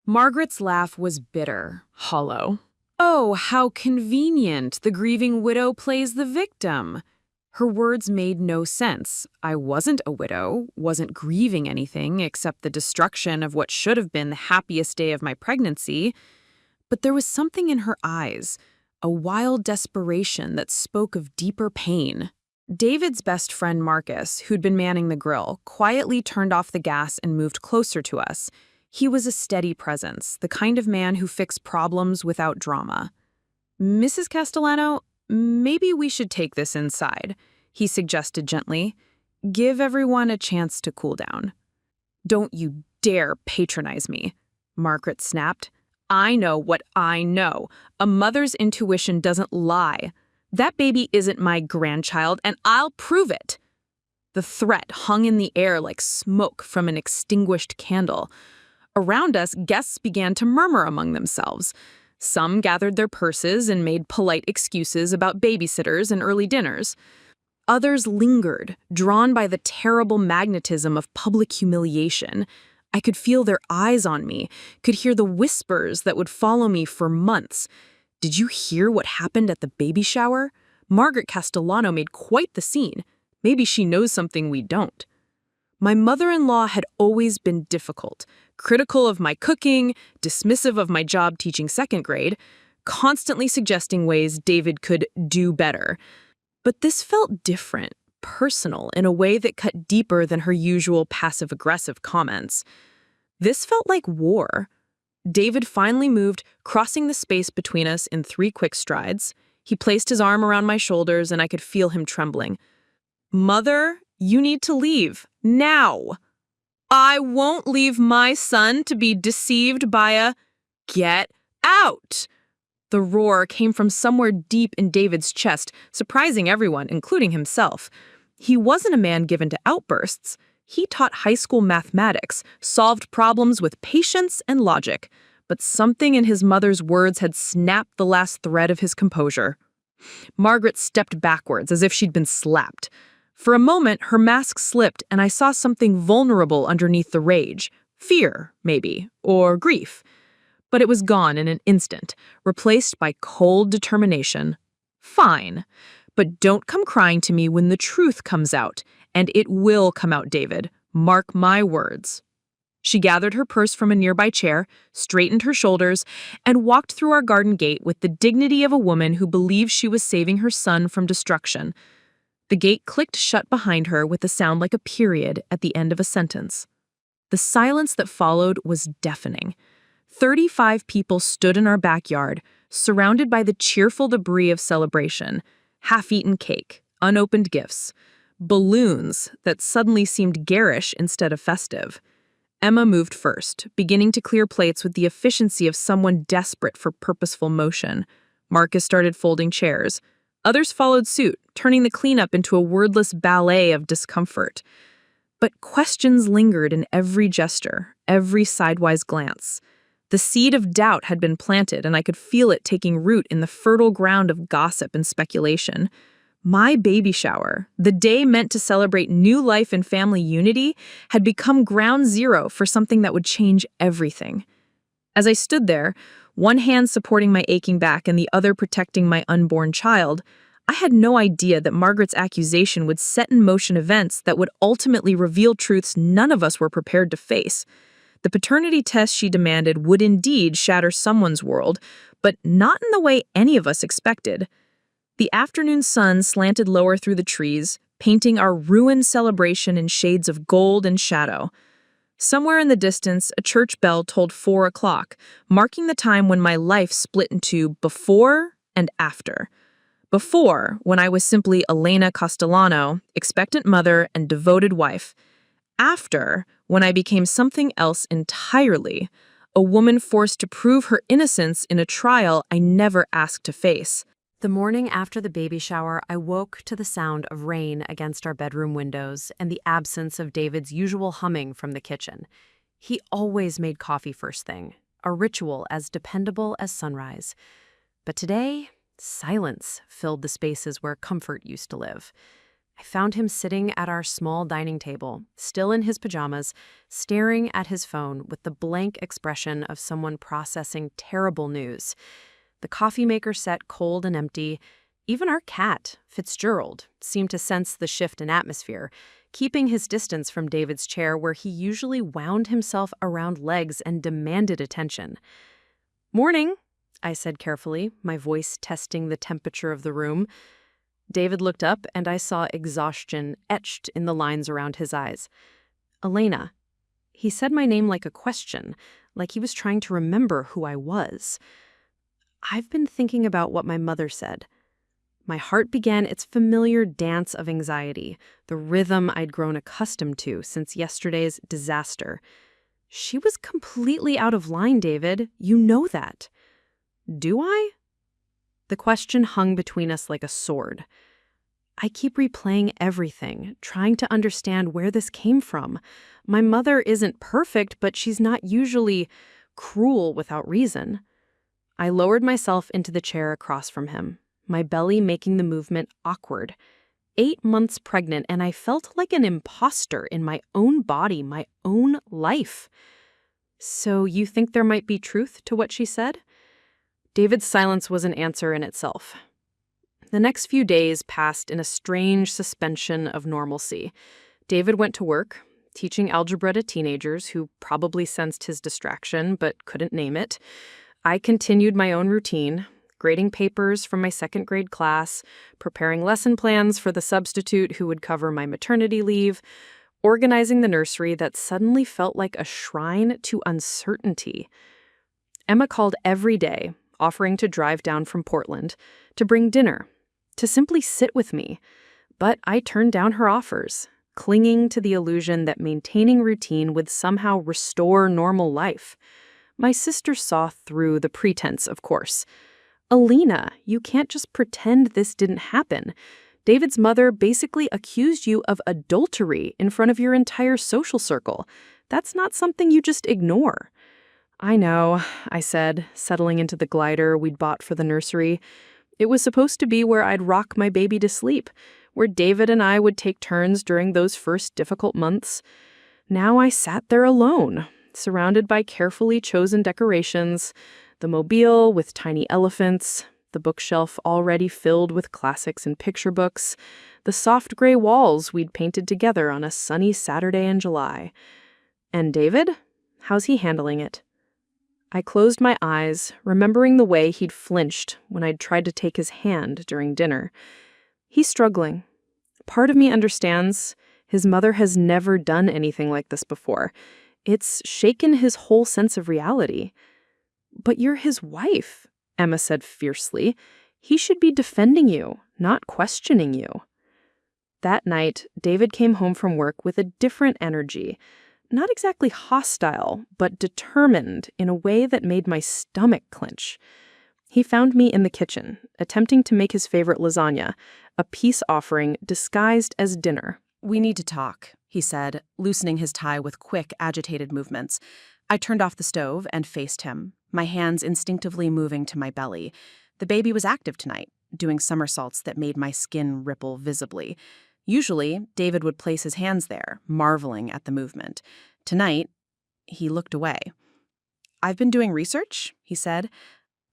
Margaret's laugh was bitter, hollow. Oh, how convenient. The grieving widow plays the victim. Her words made no sense. I wasn't a widow, wasn't grieving anything except the destruction of what should have been the happiest day of my pregnancy. But there was something in her eyes, a wild desperation that spoke of deeper pain. David's best friend Marcus, who'd been manning the grill, quietly turned off the gas and moved closer to us. He was a steady presence, the kind of man who fixed problems without drama. "Mrs. Castellano, maybe we should take this inside," he suggested gently. "Give everyone a chance to cool down." "Don't you dare patronize me," Margaret snapped. "I know what I know. A mother's intuition doesn't lie. That baby isn't my grandchild, and I'll prove it." The threat hung in the air like smoke from an extinguished candle. Around us, guests began to murmur among themselves. Some gathered their purses and made polite excuses about babysitters and early dinners. Others lingered, drawn by the terrible magnetism of public humiliation. I could feel their eyes on me, could hear the whispers that would follow me for months. "Did you hear what happened at the baby shower? Margaret Castellano made quite the scene. Maybe she knows something we don't." My mother-in-law had always been difficult, critical of my cooking, dismissive of my job teaching second grade, constantly suggesting ways David could do better. But this felt different, personal, in a way that cut deeper than her usual passive-aggressive comments. This felt like war. David finally moved, crossing the space between us in 3 quick strides. He placed his arm around my shoulders, and I could feel him trembling. "Mother, you need to leave. Now. I won't leave my son to be deceived by a... Get out!" The roar came from somewhere deep in David's chest, surprising everyone, including himself. He wasn't a man given to outbursts. He taught high school mathematics, solved problems with patience and logic, but something in his mother's words had snapped the last thread of his composure. Margaret stepped backwards as if she'd been slapped. For a moment, her mask slipped, and I saw something vulnerable underneath the rage. Fear, maybe, or grief. But it was gone in an instant, replaced by cold determination. "Fine, but don't come crying to me when the truth comes out, and it will come out, David. Mark my words." She gathered her purse from a nearby chair, straightened her shoulders, and walked through our garden gate with the dignity of a woman who believed she was saving her son from destruction. The gate clicked shut behind her with a sound like a period at the end of a sentence. The silence that followed was deafening. 35 people stood in our backyard, surrounded by the cheerful debris of celebration, half-eaten cake, unopened gifts, balloons that suddenly seemed garish instead of festive. Emma moved first, beginning to clear plates with the efficiency of someone desperate for purposeful motion. Marcus started folding chairs. Others followed suit, turning the cleanup into a wordless ballet of discomfort. But questions lingered in every gesture, every sidewise glance. The seed of doubt had been planted, and I could feel it taking root in the fertile ground of gossip and speculation. My baby shower, the day meant to celebrate new life and family unity, had become ground zero for something that would change everything. As I stood there, one hand supporting my aching back and the other protecting my unborn child, I had no idea that Margaret's accusation would set in motion events that would ultimately reveal truths none of us were prepared to face. The paternity test she demanded would indeed shatter someone's world, but not in the way any of us expected. The afternoon sun slanted lower through the trees, painting our ruined celebration in shades of gold and shadow. Somewhere in the distance, a church bell tolled 4 o'clock, marking the time when my life split into before and after. Before, when I was simply Alena Castellano, expectant mother and devoted wife. After, when I became something else entirely, a woman forced to prove her innocence in a trial I never asked to face. The morning after the baby shower, I woke to the sound of rain against our bedroom windows and the absence of David's usual humming from the kitchen. He always made coffee first thing, a ritual as dependable as sunrise. But today, silence filled the spaces where comfort used to live. I found him sitting at our small dining table, still in his pajamas, staring at his phone with the blank expression of someone processing terrible news. The coffee maker sat cold and empty. Even our cat, Fitzgerald, seemed to sense the shift in atmosphere, keeping his distance from David's chair where he usually wound himself around legs and demanded attention. "Morning," I said carefully, my voice testing the temperature of the room. David looked up, and I saw exhaustion etched in the lines around his eyes. "Alena." He said my name like a question, like he was trying to remember who I was. "I've been thinking about what my mother said." My heart began its familiar dance of anxiety, the rhythm I'd grown accustomed to since yesterday's disaster. "She was completely out of line, David. You know that." "Do I?" The question hung between us like a sword. I keep replaying everything, trying to understand where this came from. My mother isn't perfect, but she's not usually cruel without reason. I lowered myself into the chair across from him, my belly making the movement awkward. 8 months pregnant, and I felt like an imposter in my own body, my own life. "So you think there might be truth to what she said?" David's silence was an answer in itself. The next few days passed in a strange suspension of normalcy. David went to work, teaching algebra to teenagers who probably sensed his distraction but couldn't name it. I continued my own routine, grading papers from my second grade class, preparing lesson plans for the substitute who would cover my maternity leave, organizing the nursery that suddenly felt like a shrine to uncertainty. Emma called every day, offering to drive down from Portland, to bring dinner, to simply sit with me. But I turned down her offers, clinging to the illusion that maintaining routine would somehow restore normal life. My sister saw through the pretense, of course. "Alena, you can't just pretend this didn't happen. David's mother basically accused you of adultery in front of your entire social circle. That's not something you just ignore." "I know," I said, settling into the glider we'd bought for the nursery. It was supposed to be where I'd rock my baby to sleep, where David and I would take turns during those first difficult months. Now I sat there alone, surrounded by carefully chosen decorations, the mobile with tiny elephants, the bookshelf already filled with classics and picture books, the soft gray walls we'd painted together on a sunny Saturday in July. And David? How's he handling it? I closed my eyes, remembering the way he'd flinched when I'd tried to take his hand during dinner. He's struggling. Part of me understands. His mother has never done anything like this before. It's shaken his whole sense of reality. "But you're his wife," Emma said fiercely. "He should be defending you, not questioning you." That night, David came home from work with a different energy. Not exactly hostile, but determined in a way that made my stomach clench. He found me in the kitchen, attempting to make his favorite lasagna, a peace offering disguised as dinner. "We need to talk," he said, loosening his tie with quick, agitated movements. I turned off the stove and faced him, my hands instinctively moving to my belly. The baby was active tonight, doing somersaults that made my skin ripple visibly. Usually, David would place his hands there, marveling at the movement. Tonight, he looked away. "I've been doing research," he said,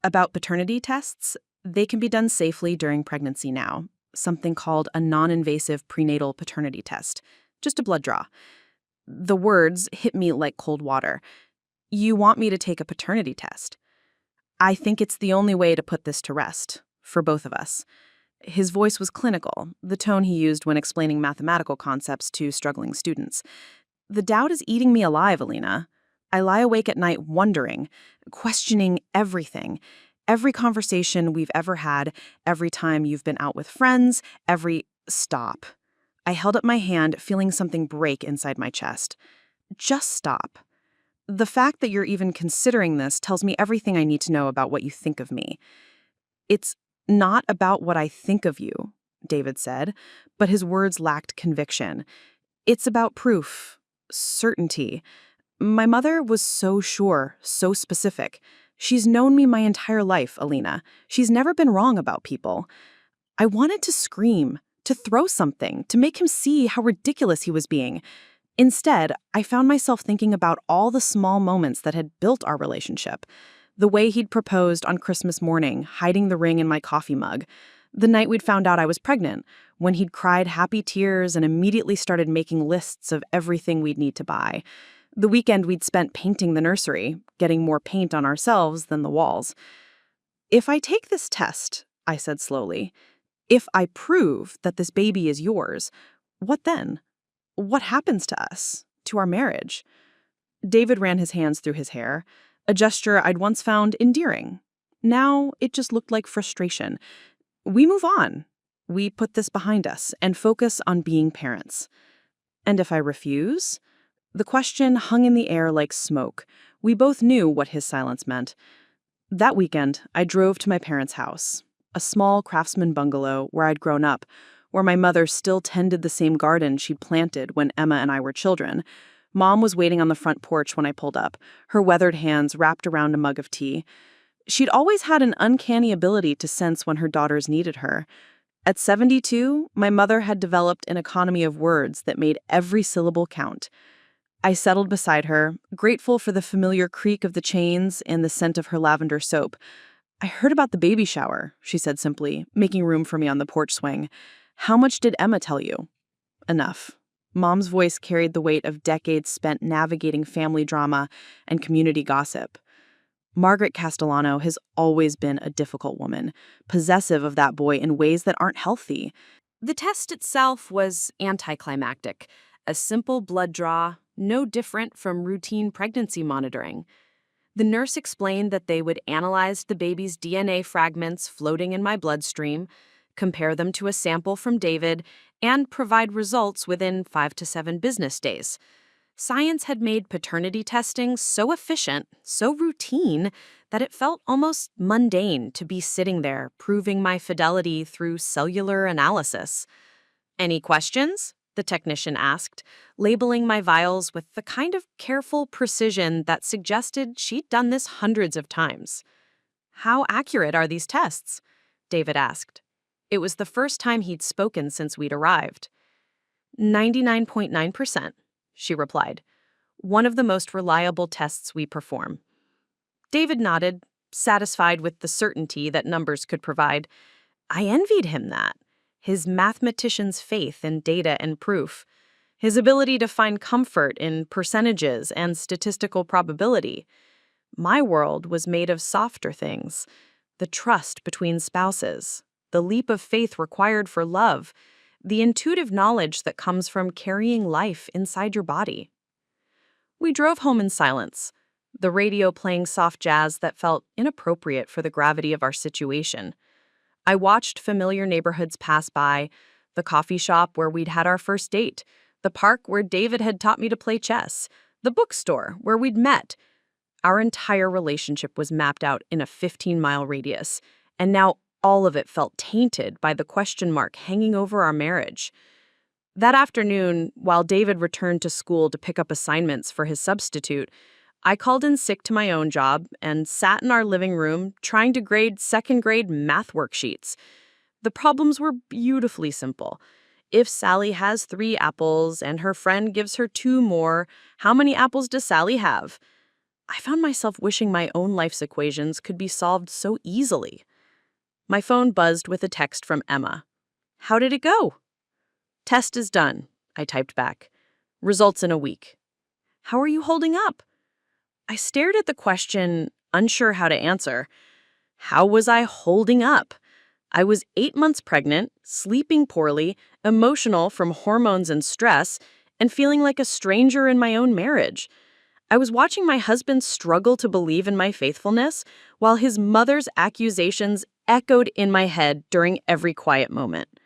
"about paternity tests. They can be done safely during pregnancy now. Something called a non-invasive prenatal paternity test. Just a blood draw." The words hit me like cold water. "You want me to take a paternity test?" "I think it's the only way to put this to rest, for both of us." His voice was clinical, the tone he used when explaining mathematical concepts to struggling students. "The doubt is eating me alive, Alena. I lie awake at night wondering, questioning everything. Every conversation we've ever had, every time you've been out with friends, Stop." I held up my hand, feeling something break inside my chest. "Just stop. The fact that you're even considering this tells me everything I need to know about what you think of me." "It's not about what I think of you," David said, but his words lacked conviction. "It's about proof, certainty. My mother was so sure, so specific. She's known me my entire life, Alena. She's never been wrong about people." I wanted to scream, to throw something, to make him see how ridiculous he was being. Instead, I found myself thinking about all the small moments that had built our relationship. The way he'd proposed on Christmas morning, hiding the ring in my coffee mug. The night we'd found out I was pregnant, when he'd cried happy tears and immediately started making lists of everything we'd need to buy. The weekend we'd spent painting the nursery, getting more paint on ourselves than the walls. "If I take this test," I said slowly, "if I prove that this baby is yours, what then? What happens to us, to our marriage?" David ran his hands through his hair, a gesture I'd once found endearing. Now it just looked like frustration. "We move on. We put this behind us and focus on being parents." "And if I refuse?" The question hung in the air like smoke. We both knew what his silence meant. That weekend, I drove to my parents' house, a small craftsman bungalow where I'd grown up, where my mother still tended the same garden she'd planted when Emma and I were children. Mom was waiting on the front porch when I pulled up, her weathered hands wrapped around a mug of tea. She'd always had an uncanny ability to sense when her daughters needed her. At 72, my mother had developed an economy of words that made every syllable count. I settled beside her, grateful for the familiar creak of the chains and the scent of her lavender soap. "I heard about the baby shower," she said simply, making room for me on the porch swing. "How much did Emma tell you?" "Enough." Mom's voice carried the weight of decades spent navigating family drama and community gossip. Margaret Castellano has always been a difficult woman, possessive of that boy in ways that aren't healthy. The test itself was anticlimactic, a simple blood draw, no different from routine pregnancy monitoring. The nurse explained that they would analyze the baby's DNA fragments floating in my bloodstream, compare them to a sample from David, and provide results within 5 to 7 business days. Science had made paternity testing so efficient, so routine, that it felt almost mundane to be sitting there proving my fidelity through cellular analysis. "Any questions?" the technician asked, labeling my vials with the kind of careful precision that suggested she'd done this hundreds of times. "How accurate are these tests?" David asked. It was the first time he'd spoken since we'd arrived. 99.9%, she replied. "One of the most reliable tests we perform." David nodded, satisfied with the certainty that numbers could provide. I envied him that. His mathematician's faith in data and proof. His ability to find comfort in percentages and statistical probability. My world was made of softer things. The trust between spouses. The leap of faith required for love. The intuitive knowledge that comes from carrying life inside your body. We drove home in silence, the radio playing soft jazz that felt inappropriate for the gravity of our situation. I watched familiar neighborhoods pass by, the coffee shop where we'd had our first date, the park where David had taught me to play chess, the bookstore where we'd met. Our entire relationship was mapped out in a 15-mile radius, and now all of it felt tainted by the question mark hanging over our marriage. That afternoon, while David returned to school to pick up assignments for his substitute, I called in sick to my own job and sat in our living room trying to grade second-grade math worksheets. The problems were beautifully simple. If Sally has 3 apples and her friend gives her 2 more, how many apples does Sally have? I found myself wishing my own life's equations could be solved so easily. My phone buzzed with a text from Emma. "How did it go?" "Test is done," I typed back. "Results in a week." "How are you holding up?" I stared at the question, unsure how to answer. How was I holding up? I was 8 months pregnant, sleeping poorly, emotional from hormones and stress, and feeling like a stranger in my own marriage. I was watching my husband struggle to believe in my faithfulness, while his mother's accusations echoed in my head during every quiet moment.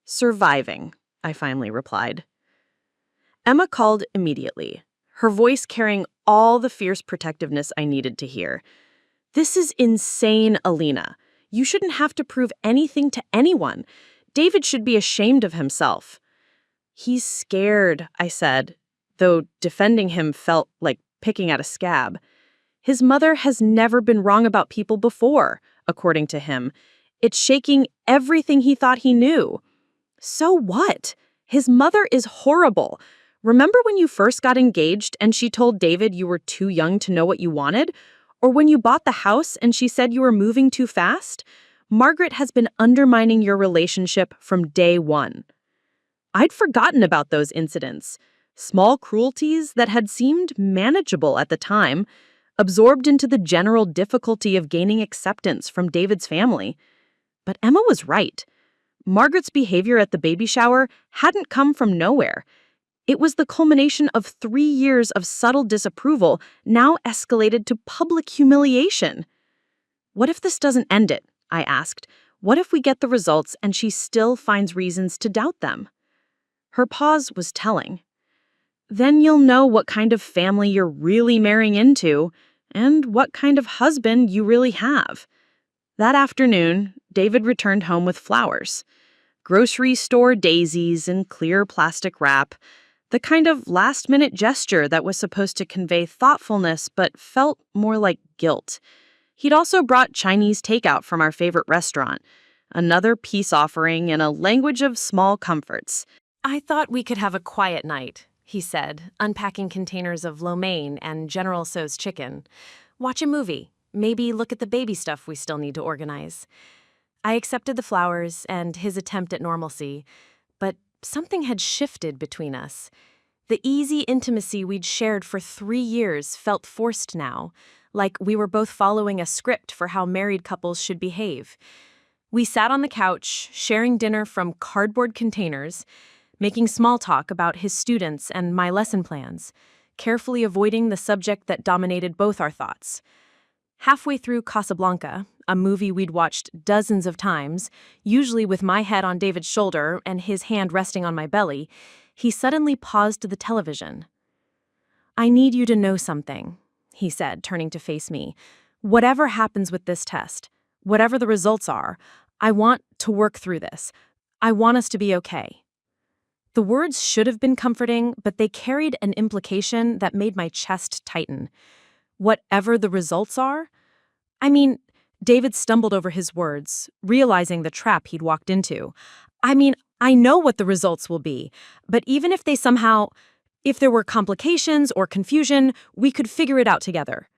"Surviving," I finally replied. Emma called immediately, her voice carrying all the fierce protectiveness I needed to hear. "This is insane, Alena. You shouldn't have to prove anything to anyone. David should be ashamed of himself." "He's scared," I said, though defending him felt like picking at a scab. His mother has never been wrong about people before, according to him. It's shaking everything he thought he knew. So what? His mother is horrible. Remember when you first got engaged and she told David you were too young to know what you wanted? Or when you bought the house and she said you were moving too fast? Margaret has been undermining your relationship from day one. I'd forgotten about those incidents. Small cruelties that had seemed manageable at the time, absorbed into the general difficulty of gaining acceptance from David's family. But Emma was right. Margaret's behavior at the baby shower hadn't come from nowhere. It was the culmination of 3 years of subtle disapproval, now escalated to public humiliation. What if this doesn't end it? I asked. What if we get the results and she still finds reasons to doubt them? Her pause was telling. Then you'll know what kind of family you're really marrying into and what kind of husband you really have. That afternoon, David returned home with flowers. Grocery store daisies in clear plastic wrap, the kind of last-minute gesture that was supposed to convey thoughtfulness but felt more like guilt. He'd also brought Chinese takeout from our favorite restaurant, another peace offering in a language of small comforts. "I thought we could have a quiet night," he said, unpacking containers of lo mein and General Tso's chicken. "Watch a movie. Maybe look at the baby stuff we still need to organize." I accepted the flowers and his attempt at normalcy, but something had shifted between us. The easy intimacy we'd shared for 3 years felt forced now, like we were both following a script for how married couples should behave. We sat on the couch, sharing dinner from cardboard containers, making small talk about his students and my lesson plans, carefully avoiding the subject that dominated both our thoughts. Halfway through Casablanca, a movie we'd watched dozens of times, usually with my head on David's shoulder and his hand resting on my belly, he suddenly paused the television. "I need you to know something," he said, turning to face me. "Whatever happens with this test, whatever the results are, I want to work through this. I want us to be okay." The words should have been comforting, but they carried an implication that made my chest tighten. Whatever the results are? I mean, David stumbled over his words, realizing the trap he'd walked into. I know what the results will be, but even if if there were complications or confusion, we could figure it out together.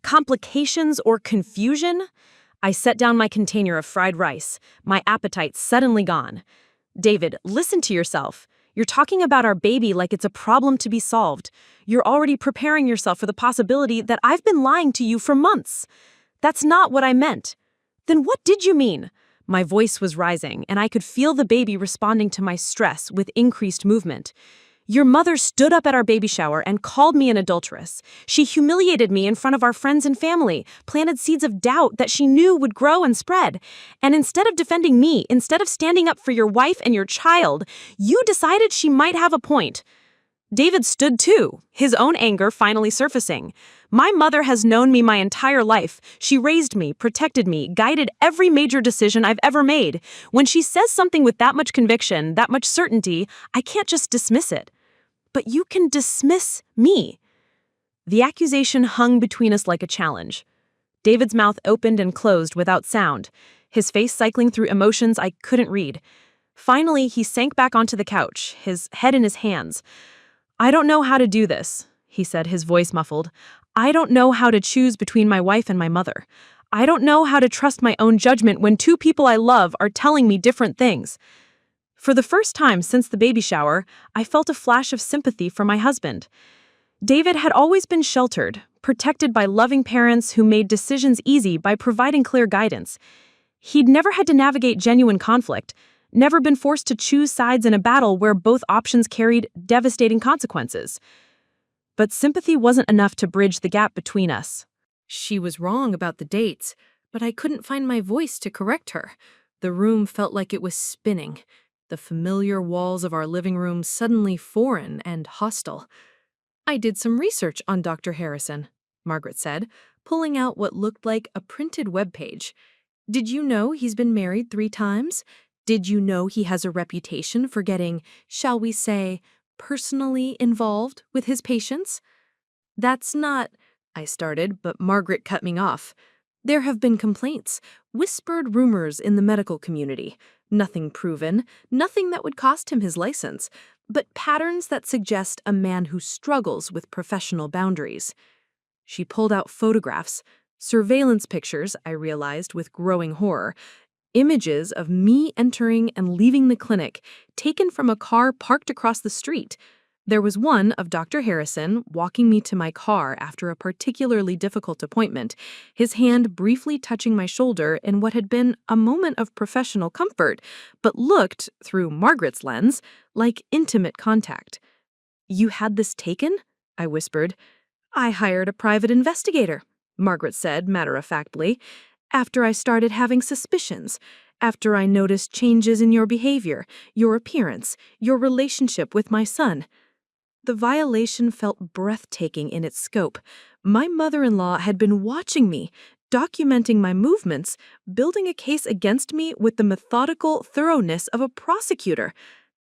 Complications or confusion? I set down my container of fried rice, my appetite suddenly gone. "David, listen to yourself. You're talking about our baby like it's a problem to be solved. You're already preparing yourself for the possibility that I've been lying to you for months. That's not what I meant." "Then what did you mean?" My voice was rising, and I could feel the baby responding to my stress with increased movement. "Your mother stood up at our baby shower and called me an adulteress. She humiliated me in front of our friends and family, planted seeds of doubt that she knew would grow and spread. And instead of defending me, instead of standing up for your wife and your child, you decided she might have a point." David stood too, his own anger finally surfacing. "My mother has known me my entire life. She raised me, protected me, guided every major decision I've ever made. When she says something with that much conviction, that much certainty, I can't just dismiss it." "But you can dismiss me." The accusation hung between us like a challenge. David's mouth opened and closed without sound, his face cycling through emotions I couldn't read. Finally, he sank back onto the couch, his head in his hands. "I don't know how to do this," he said, his voice muffled. "I don't know how to choose between my wife and my mother. I don't know how to trust my own judgment when 2 people I love are telling me different things." For the first time since the baby shower, I felt a flash of sympathy for my husband. David had always been sheltered, protected by loving parents who made decisions easy by providing clear guidance. He'd never had to navigate genuine conflict, never been forced to choose sides in a battle where both options carried devastating consequences. But sympathy wasn't enough to bridge the gap between us. She was wrong about the dates, but I couldn't find my voice to correct her. The room felt like it was spinning, the familiar walls of our living room suddenly foreign and hostile. "I did some research on Dr. Harrison," Margaret said, pulling out what looked like a printed webpage. "Did you know he's been married 3 times? Did you know he has a reputation for getting, shall we say, personally involved with his patients?" "That's not," I started, but Margaret cut me off. There have been complaints, whispered rumors in the medical community. Nothing proven, nothing that would cost him his license, but patterns that suggest a man who struggles with professional boundaries. She pulled out photographs, surveillance pictures, I realized with growing horror, images of me entering and leaving the clinic, taken from a car parked across the street. There was one of Dr. Harrison walking me to my car after a particularly difficult appointment, his hand briefly touching my shoulder in what had been a moment of professional comfort, but looked, through Margaret's lens, like intimate contact. "You had this taken?" I whispered. "I hired a private investigator," Margaret said matter-of-factly, "after I started having suspicions, after I noticed changes in your behavior, your appearance, your relationship with my son." The violation felt breathtaking in its scope. My mother-in-law had been watching me, documenting my movements, building a case against me with the methodical thoroughness of a prosecutor.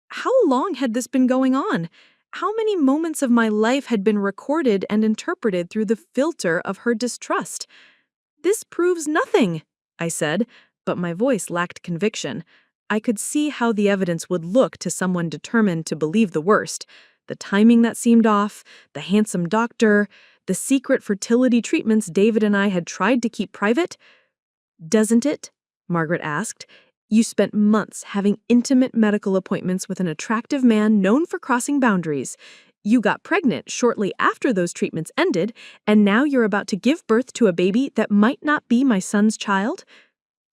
How long had this been going on? How many moments of my life had been recorded and interpreted through the filter of her distrust? "This proves nothing," I said, but my voice lacked conviction. I could see how the evidence would look to someone determined to believe the worst. The timing that seemed off, the handsome doctor, the secret fertility treatments David and I had tried to keep private. "Doesn't it?" Margaret asked. "You spent months having intimate medical appointments with an attractive man known for crossing boundaries. You got pregnant shortly after those treatments ended, and now you're about to give birth to a baby that might not be my son's child?"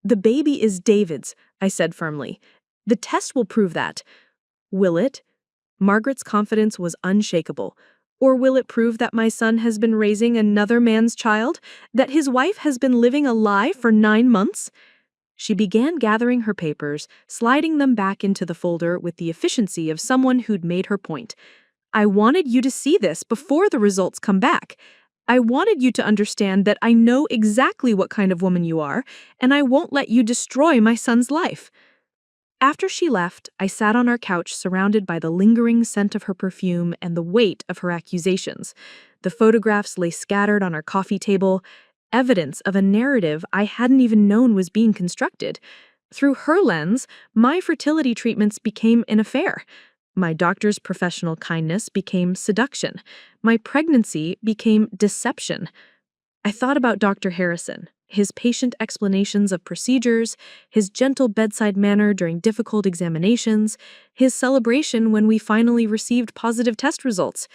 "The baby is David's," I said firmly. "The test will prove that." "Will it?" Margaret's confidence was unshakable. "Or will it prove that my son has been raising another man's child? That his wife has been living a lie for 9 months? She began gathering her papers, sliding them back into the folder with the efficiency of someone who'd made her point. "I wanted you to see this before the results come back. I wanted you to understand that I know exactly what kind of woman you are, and I won't let you destroy my son's life." After she left, I sat on our couch surrounded by the lingering scent of her perfume and the weight of her accusations. The photographs lay scattered on our coffee table, evidence of a narrative I hadn't even known was being constructed. Through her lens, my fertility treatments became an affair. My doctor's professional kindness became seduction. My pregnancy became deception. I thought about Dr. Harrison, his patient explanations of procedures, his gentle bedside manner during difficult examinations, his celebration when we finally received positive test results.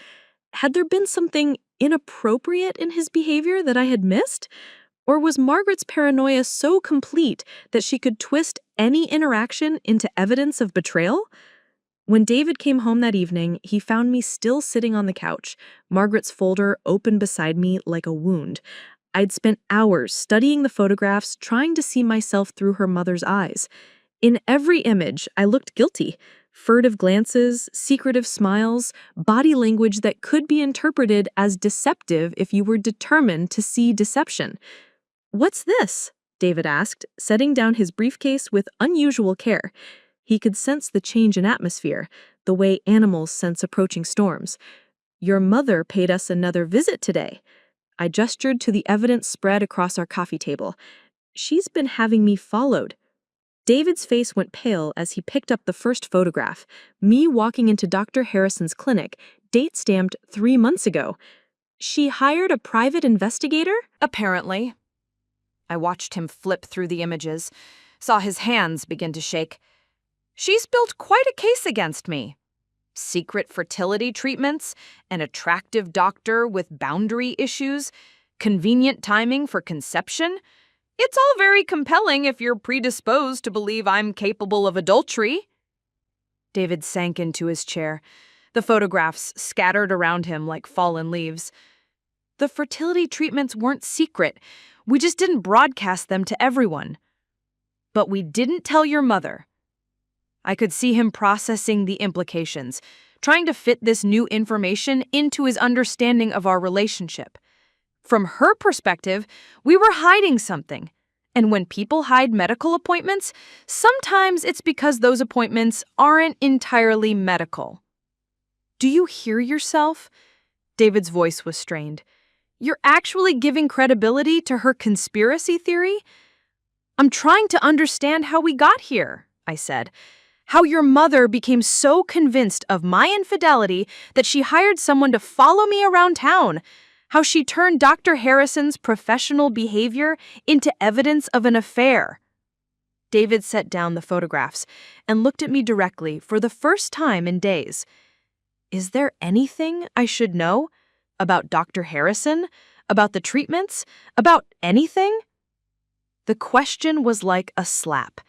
Had there been something inappropriate in his behavior that I had missed? Or was Margaret's paranoia so complete that she could twist any interaction into evidence of betrayal? When David came home that evening, he found me still sitting on the couch, Margaret's folder open beside me like a wound. I'd spent hours studying the photographs, trying to see myself through her mother's eyes. In every image, I looked guilty. Furtive glances, secretive smiles, body language that could be interpreted as deceptive if you were determined to see deception. "What's this?" David asked, setting down his briefcase with unusual care. He could sense the change in atmosphere, the way animals sense approaching storms. "Your mother paid us another visit today." I gestured to the evidence spread across our coffee table. "She's been having me followed." David's face went pale as he picked up the first photograph, me walking into Dr. Harrison's clinic, date-stamped 3 months ago. "She hired a private investigator?" Apparently. I watched him flip through the images, saw his hands begin to shake. "She's built quite a case against me. Secret fertility treatments, an attractive doctor with boundary issues, convenient timing for conception. It's all very compelling if you're predisposed to believe I'm capable of adultery." David sank into his chair, the photographs scattered around him like fallen leaves. "The fertility treatments weren't secret. We just didn't broadcast them to everyone. But we didn't tell your mother." I could see him processing the implications, trying to fit this new information into his understanding of our relationship. From her perspective, we were hiding something. And when people hide medical appointments, sometimes it's because those appointments aren't entirely medical. "Do you hear yourself?" David's voice was strained. You're actually giving credibility to her conspiracy theory? I'm trying to understand how we got here, I said. How your mother became so convinced of my infidelity that she hired someone to follow me around town. How she turned Dr. Harrison's professional behavior into evidence of an affair. David set down the photographs and looked at me directly for the first time in days. Is there anything I should know? About Dr. Harrison? About the treatments? About anything? The question was like a slap.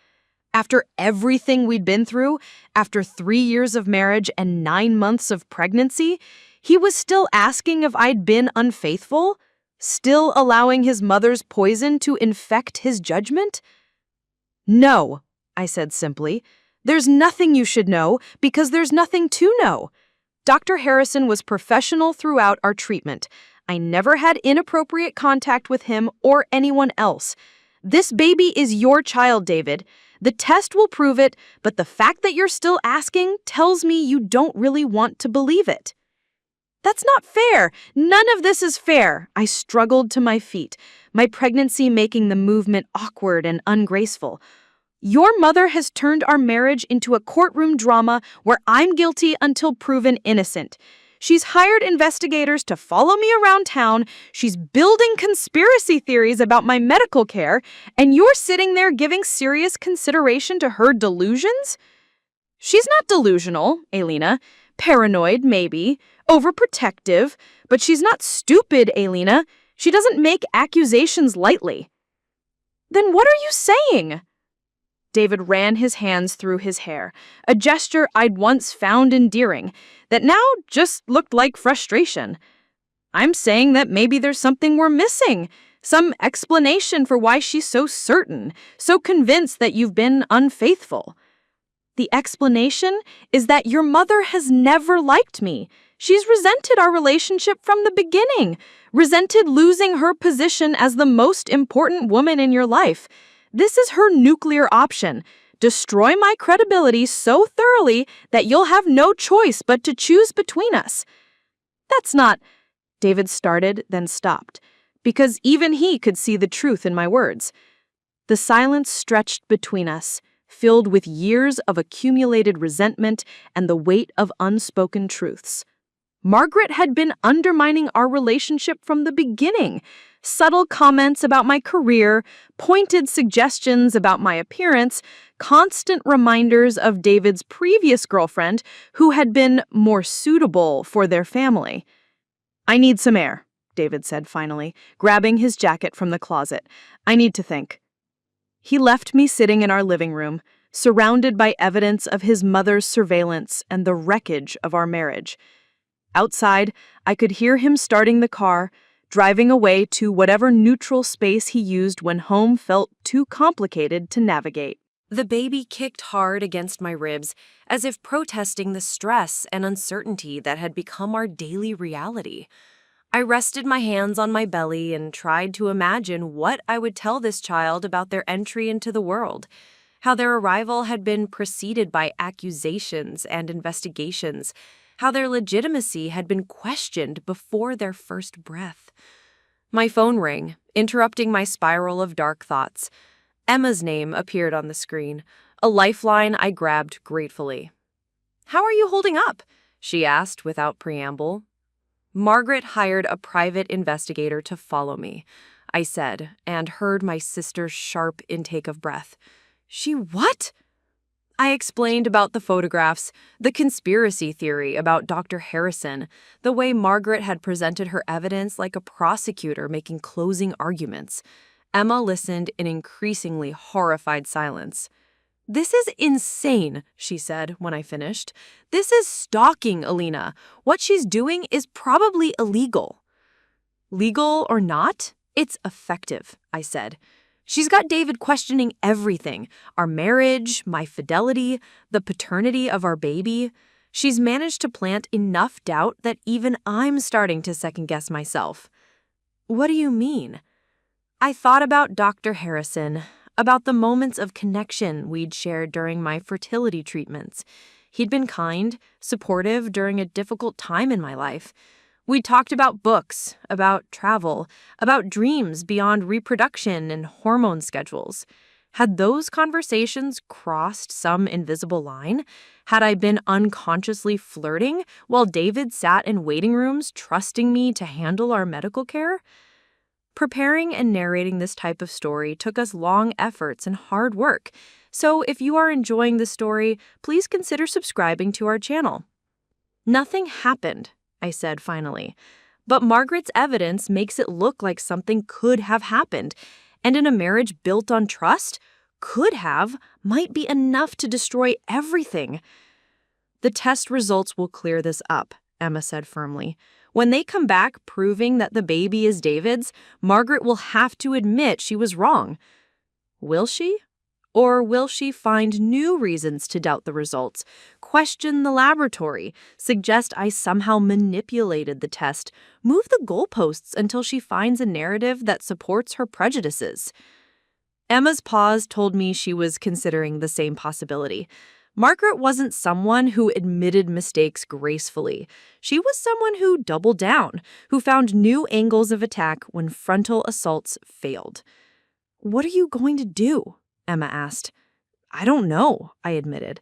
After everything we'd been through, after 3 years of marriage and 9 months of pregnancy, he was still asking if I'd been unfaithful? Still allowing his mother's poison to infect his judgment? No, I said simply. There's nothing you should know because there's nothing to know. Dr. Harrison was professional throughout our treatment. I never had inappropriate contact with him or anyone else. This baby is your child, David. The test will prove it, but the fact that you're still asking tells me you don't really want to believe it. That's not fair. None of this is fair. I struggled to my feet, my pregnancy making the movement awkward and ungraceful. Your mother has turned our marriage into a courtroom drama where I'm guilty until proven innocent. She's hired investigators to follow me around town. She's building conspiracy theories about my medical care, and you're sitting there giving serious consideration to her delusions? She's not delusional, Alena. Paranoid, maybe. Overprotective. But she's not stupid, Alena. She doesn't make accusations lightly. Then what are you saying? David ran his hands through his hair, a gesture I'd once found endearing, that now just looked like frustration. I'm saying that maybe there's something we're missing, some explanation for why she's so certain, so convinced that you've been unfaithful. The explanation is that your mother has never liked me. She's resented our relationship from the beginning, resented losing her position as the most important woman in your life. This is her nuclear option. Destroy my credibility so thoroughly that you'll have no choice but to choose between us. That's not, David started, then stopped, because even he could see the truth in my words. The silence stretched between us, filled with years of accumulated resentment and the weight of unspoken truths. Margaret had been undermining our relationship from the beginning. Subtle comments about my career, pointed suggestions about my appearance, constant reminders of David's previous girlfriend who had been more suitable for their family. I need some air, David said finally, grabbing his jacket from the closet. I need to think. He left me sitting in our living room, surrounded by evidence of his mother's surveillance and the wreckage of our marriage. Outside, I could hear him starting the car, driving away to whatever neutral space he used when home felt too complicated to navigate. The baby kicked hard against my ribs, as if protesting the stress and uncertainty that had become our daily reality. I rested my hands on my belly and tried to imagine what I would tell this child about their entry into the world, how their arrival had been preceded by accusations and investigations, how their legitimacy had been questioned before their first breath. My phone rang, interrupting my spiral of dark thoughts. Emma's name appeared on the screen, a lifeline I grabbed gratefully. "How are you holding up?" she asked without preamble. "Margaret hired a private investigator to follow me," I said, and heard my sister's sharp intake of breath. "She what?" I explained about the photographs, the conspiracy theory about Dr. Harrison, the way Margaret had presented her evidence like a prosecutor making closing arguments. Emma listened in increasingly horrified silence. "This is insane," she said when I finished. "This is stalking, Alena. What she's doing is probably illegal." "Legal or not, it's effective," I said. "She's got David questioning everything, our marriage, my fidelity, the paternity of our baby. She's managed to plant enough doubt that even I'm starting to second-guess myself." "What do you mean?" I thought about Dr. Harrison, about the moments of connection we'd shared during my fertility treatments. He'd been kind, supportive during a difficult time in my life. We talked about books, about travel, about dreams beyond reproduction and hormone schedules. Had those conversations crossed some invisible line? Had I been unconsciously flirting while David sat in waiting rooms trusting me to handle our medical care? Preparing and narrating this type of story took us long efforts and hard work. So if you are enjoying this story, please consider subscribing to our channel. Nothing happened, I said finally. But Margaret's evidence makes it look like something could have happened. And in a marriage built on trust, could have might be enough to destroy everything. The test results will clear this up, Emma said firmly. When they come back proving that the baby is David's, Margaret will have to admit she was wrong. Will she? Or will she find new reasons to doubt the results, question the laboratory, suggest I somehow manipulated the test, move the goalposts until she finds a narrative that supports her prejudices? Emma's pause told me she was considering the same possibility. Margaret wasn't someone who admitted mistakes gracefully. She was someone who doubled down, who found new angles of attack when frontal assaults failed. "What are you going to do?" Emma asked. "I don't know," I admitted.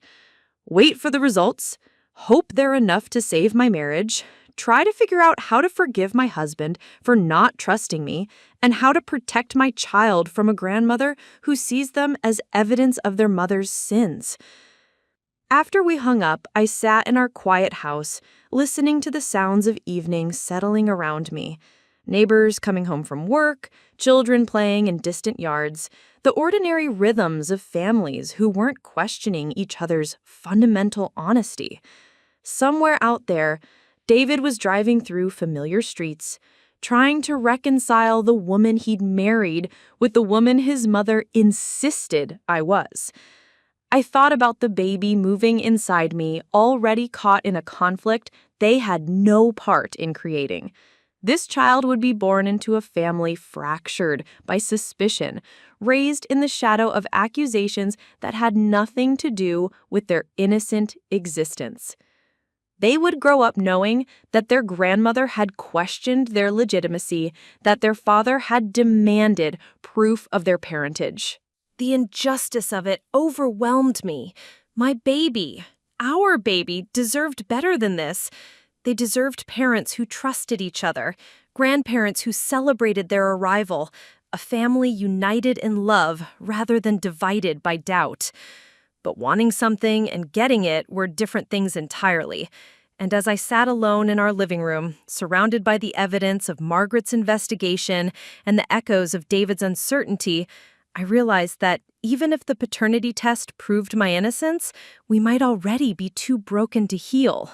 "Wait for the results, hope they're enough to save my marriage, try to figure out how to forgive my husband for not trusting me, and how to protect my child from a grandmother who sees them as evidence of their mother's sins." After we hung up, I sat in our quiet house, listening to the sounds of evening settling around me. Neighbors coming home from work, children playing in distant yards, the ordinary rhythms of families who weren't questioning each other's fundamental honesty. Somewhere out there, David was driving through familiar streets, trying to reconcile the woman he'd married with the woman his mother insisted I was. I thought about the baby moving inside me, already caught in a conflict they had no part in creating. This child would be born into a family fractured by suspicion, raised in the shadow of accusations that had nothing to do with their innocent existence. They would grow up knowing that their grandmother had questioned their legitimacy, that their father had demanded proof of their parentage. The injustice of it overwhelmed me. My baby, our baby, deserved better than this. They deserved parents who trusted each other, grandparents who celebrated their arrival, a family united in love rather than divided by doubt. But wanting something and getting it were different things entirely. And as I sat alone in our living room, surrounded by the evidence of Margaret's investigation and the echoes of David's uncertainty, I realized that even if the paternity test proved my innocence, we might already be too broken to heal.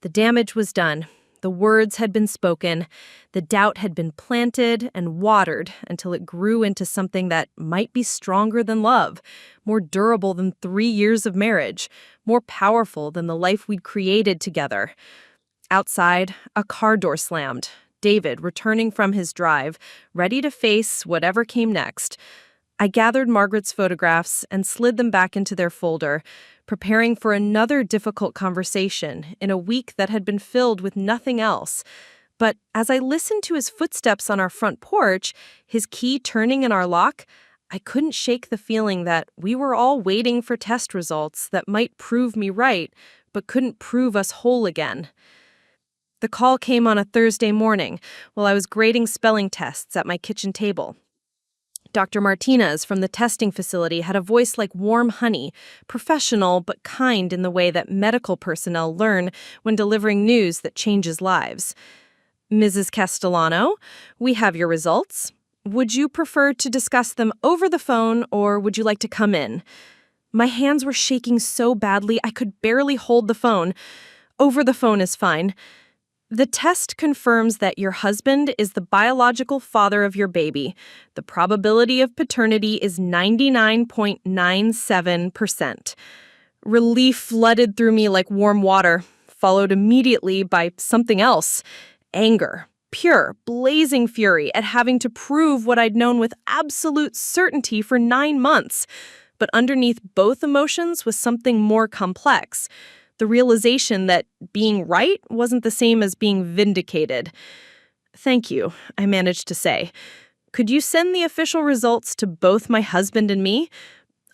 The damage was done. The words had been spoken. The doubt had been planted and watered until it grew into something that might be stronger than love, more durable than 3 years of marriage, more powerful than the life we'd created together. Outside, a car door slammed. David, returning from his drive, ready to face whatever came next. I gathered Margaret's photographs and slid them back into their folder, preparing for another difficult conversation in a week that had been filled with nothing else. But as I listened to his footsteps on our front porch, his key turning in our lock, I couldn't shake the feeling that we were all waiting for test results that might prove me right, but couldn't prove us whole again. The call came on a Thursday morning while I was grading spelling tests at my kitchen table. Dr. Martinez from the testing facility had a voice like warm honey, professional but kind in the way that medical personnel learn when delivering news that changes lives. "Mrs. Castellano, we have your results. Would you prefer to discuss them over the phone or would you like to come in?" My hands were shaking so badly I could barely hold the phone. "Over the phone is fine. The test confirms that your husband is the biological father of your baby. The probability of paternity is 99.97%. Relief flooded through me like warm water, followed immediately by something else. Anger. Pure, blazing fury at having to prove what I'd known with absolute certainty for 9 months. But underneath both emotions was something more complex. The realization that being right wasn't the same as being vindicated. "Thank you," I managed to say. "Could you send the official results to both my husband and me?"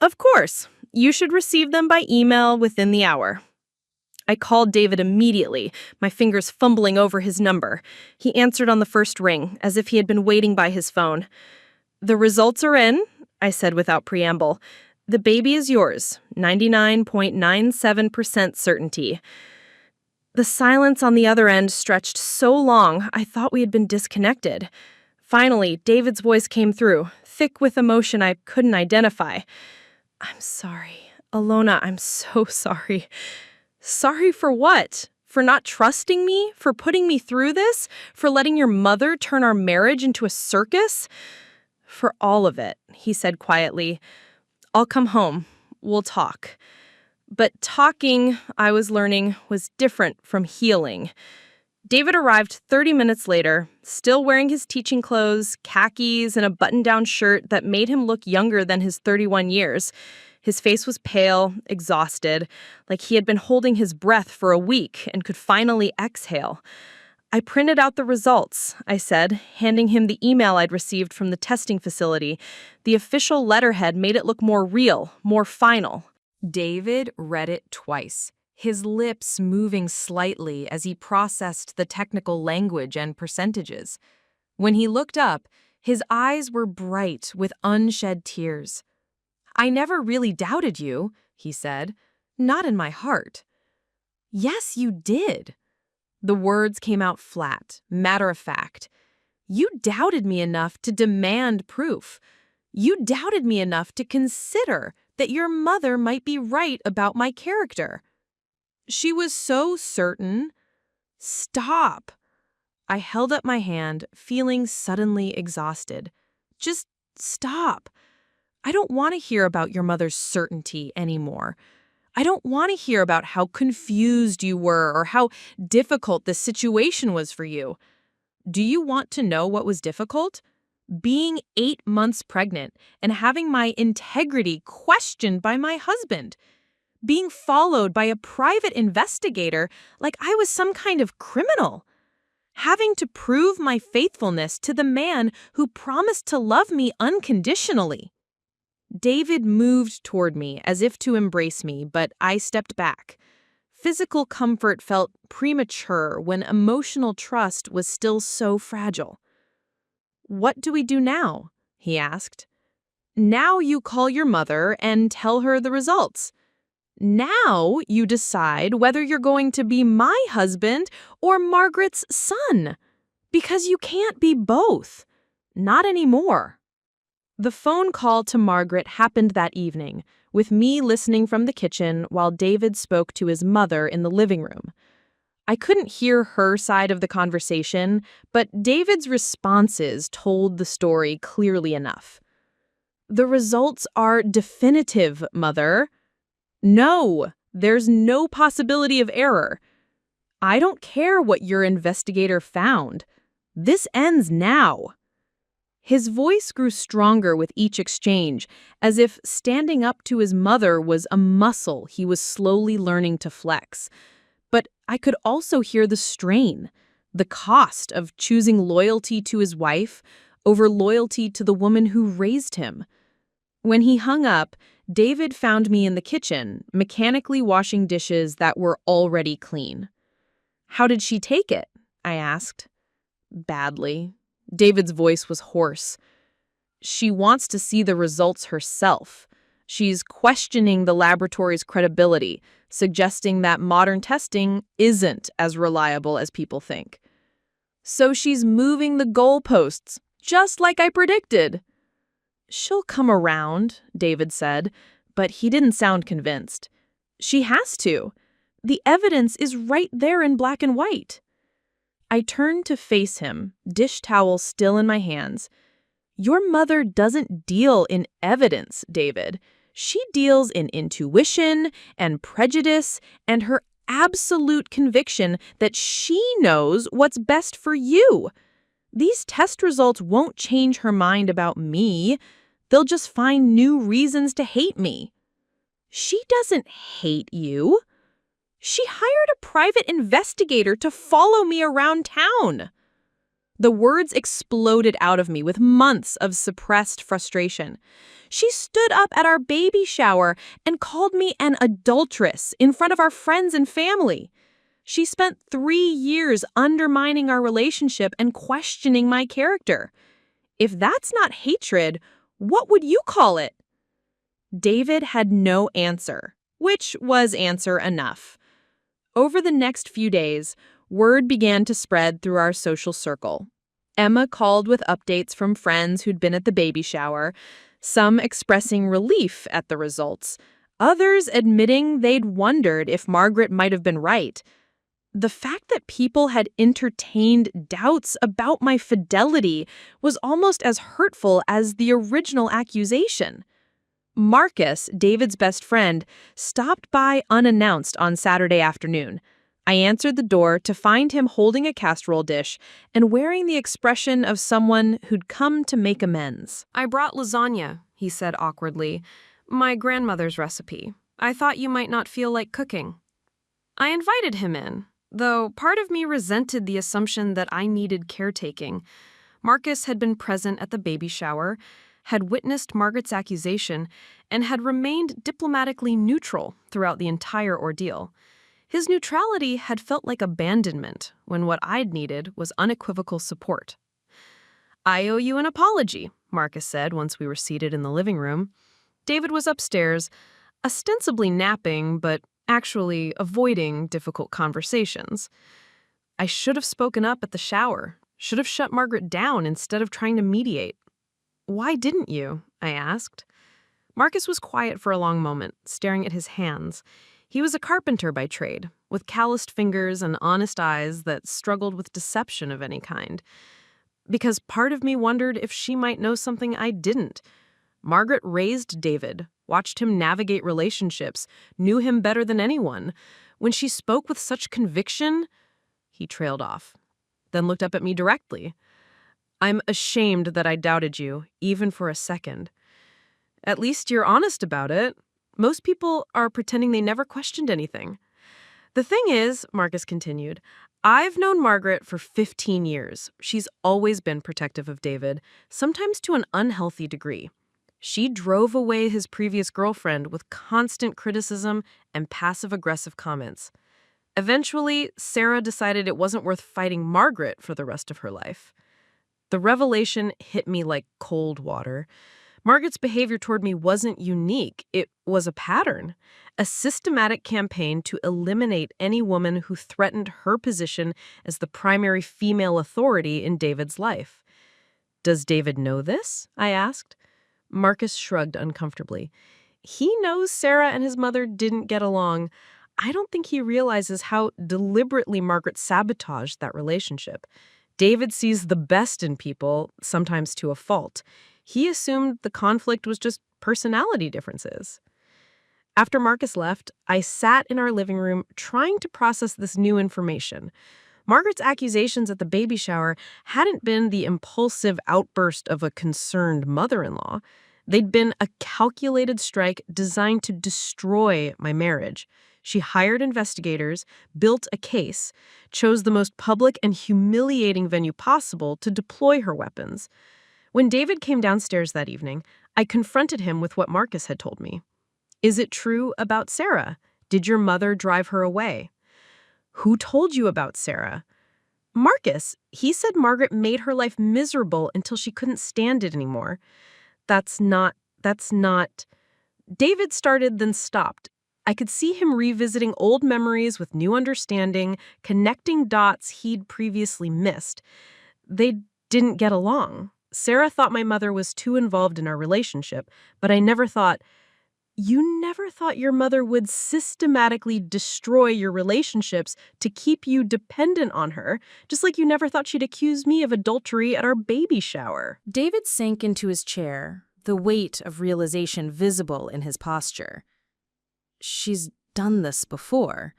"Of course. You should receive them by email within the hour." I called David immediately, my fingers fumbling over his number. He answered on the first ring, as if he had been waiting by his phone. "The results are in," I said without preamble. "The baby is yours, 99.97% certainty." The silence on the other end stretched so long, I thought we had been disconnected. Finally, David's voice came through, thick with emotion I couldn't identify. "I'm sorry. Alona, I'm so sorry." "Sorry for what? For not trusting me? For putting me through this? For letting your mother turn our marriage into a circus?" "For all of it," he said quietly. "I'll come home. We'll talk." But talking, I was learning, was different from healing. David arrived 30 minutes later, still wearing his teaching clothes, khakis, and a button-down shirt that made him look younger than his 31 years. His face was pale, exhausted, like he had been holding his breath for a week and could finally exhale. "I printed out the results," I said, handing him the email I'd received from the testing facility. The official letterhead made it look more real, more final. David read it twice, his lips moving slightly as he processed the technical language and percentages. When he looked up, his eyes were bright with unshed tears. "I never really doubted you," he said. "Not in my heart." "Yes, you did." The words came out flat, matter-of-fact. "You doubted me enough to demand proof. You doubted me enough to consider that your mother might be right about my character. She was so certain." "Stop." I held up my hand, feeling suddenly exhausted. "Just stop. I don't want to hear about your mother's certainty anymore. I don't want to hear about how confused you were or how difficult the situation was for you. Do you want to know what was difficult? Being 8 months pregnant and having my integrity questioned by my husband. Being followed by a private investigator like I was some kind of criminal. Having to prove my faithfulness to the man who promised to love me unconditionally." David moved toward me as if to embrace me, but I stepped back. Physical comfort felt premature when emotional trust was still so fragile. "What do we do now?" he asked. "Now you call your mother and tell her the results. Now you decide whether you're going to be my husband or Margaret's son. Because you can't be both. Not anymore." The phone call to Margaret happened that evening, with me listening from the kitchen while David spoke to his mother in the living room. I couldn't hear her side of the conversation, but David's responses told the story clearly enough. "The results are definitive, Mother." "No, there's no possibility of error. I don't care what your investigator found. This ends now." His voice grew stronger with each exchange, as if standing up to his mother was a muscle he was slowly learning to flex. But I could also hear the strain, the cost of choosing loyalty to his wife over loyalty to the woman who raised him. When he hung up, David found me in the kitchen, mechanically washing dishes that were already clean. "How did she take it?" I asked. "Badly." David's voice was hoarse. "She wants to see the results herself. She's questioning the laboratory's credibility, suggesting that modern testing isn't as reliable as people think. So she's moving the goalposts, just like I predicted." "She'll come around," David said, but he didn't sound convinced. "She has to. The evidence is right there in black and white." I turned to face him, dish towel still in my hands. "Your mother doesn't deal in evidence, David. She deals in intuition and prejudice and her absolute conviction that she knows what's best for you. These test results won't change her mind about me. They'll just find new reasons to hate me." "She doesn't hate you." She hired a private investigator to follow me around town. The words exploded out of me with months of suppressed frustration. She stood up at our baby shower and called me an adulteress in front of our friends and family. She spent 3 years undermining our relationship and questioning my character. If that's not hatred, what would you call it? David had no answer, which was answer enough. Over the next few days, word began to spread through our social circle. Emma called with updates from friends who'd been at the baby shower, some expressing relief at the results, others admitting they'd wondered if Margaret might have been right. The fact that people had entertained doubts about my fidelity was almost as hurtful as the original accusation. Marcus, David's best friend, stopped by unannounced on Saturday afternoon. I answered the door to find him holding a casserole dish and wearing the expression of someone who'd come to make amends. "I brought lasagna," he said awkwardly. "My grandmother's recipe. I thought you might not feel like cooking." I invited him in, though part of me resented the assumption that I needed caretaking. Marcus had been present at the baby shower, had witnessed Margaret's accusation, and had remained diplomatically neutral throughout the entire ordeal. His neutrality had felt like abandonment when what I'd needed was unequivocal support. "I owe you an apology," Marcus said once we were seated in the living room. David was upstairs, ostensibly napping, but actually avoiding difficult conversations. "I should have spoken up at the shower, should have shut Margaret down instead of trying to mediate." "Why didn't you?" I asked. Marcus was quiet for a long moment, staring at his hands. He was a carpenter by trade, with calloused fingers and honest eyes that struggled with deception of any kind. Because part of me wondered if she might know something I didn't. Margaret raised David, watched him navigate relationships, knew him better than anyone. When she spoke with such conviction, he trailed off, then looked up at me directly. "I'm ashamed that I doubted you, even for a second." "At least you're honest about it. Most people are pretending they never questioned anything." "The thing is," Marcus continued, "I've known Margaret for 15 years. She's always been protective of David, sometimes to an unhealthy degree. She drove away his previous girlfriend with constant criticism and passive-aggressive comments. Eventually, Sarah decided it wasn't worth fighting Margaret for the rest of her life." The revelation hit me like cold water. Margaret's behavior toward me wasn't unique. It was a pattern, a systematic campaign to eliminate any woman who threatened her position as the primary female authority in David's life. "Does David know this?" I asked. Marcus shrugged uncomfortably. "He knows Sarah and his mother didn't get along. I don't think he realizes how deliberately Margaret sabotaged that relationship. David sees the best in people, sometimes to a fault. He assumed the conflict was just personality differences." After Marcus left, I sat in our living room trying to process this new information. Margaret's accusations at the baby shower hadn't been the impulsive outburst of a concerned mother-in-law. They'd been a calculated strike designed to destroy my marriage. She hired investigators, built a case, chose the most public and humiliating venue possible to deploy her weapons. When David came downstairs that evening, I confronted him with what Marcus had told me. "Is it true about Sarah? Did your mother drive her away?" "Who told you about Sarah?" "Marcus. He said Margaret made her life miserable until she couldn't stand it anymore." That's not. David started, then stopped. I could see him revisiting old memories with new understanding, connecting dots he'd previously missed. They didn't get along. Sarah thought my mother was too involved in our relationship, but I never thought, "You never thought your mother would systematically destroy your relationships to keep you dependent on her, just like you never thought she'd accuse me of adultery at our baby shower." David sank into his chair, the weight of realization visible in his posture. "She's done this before,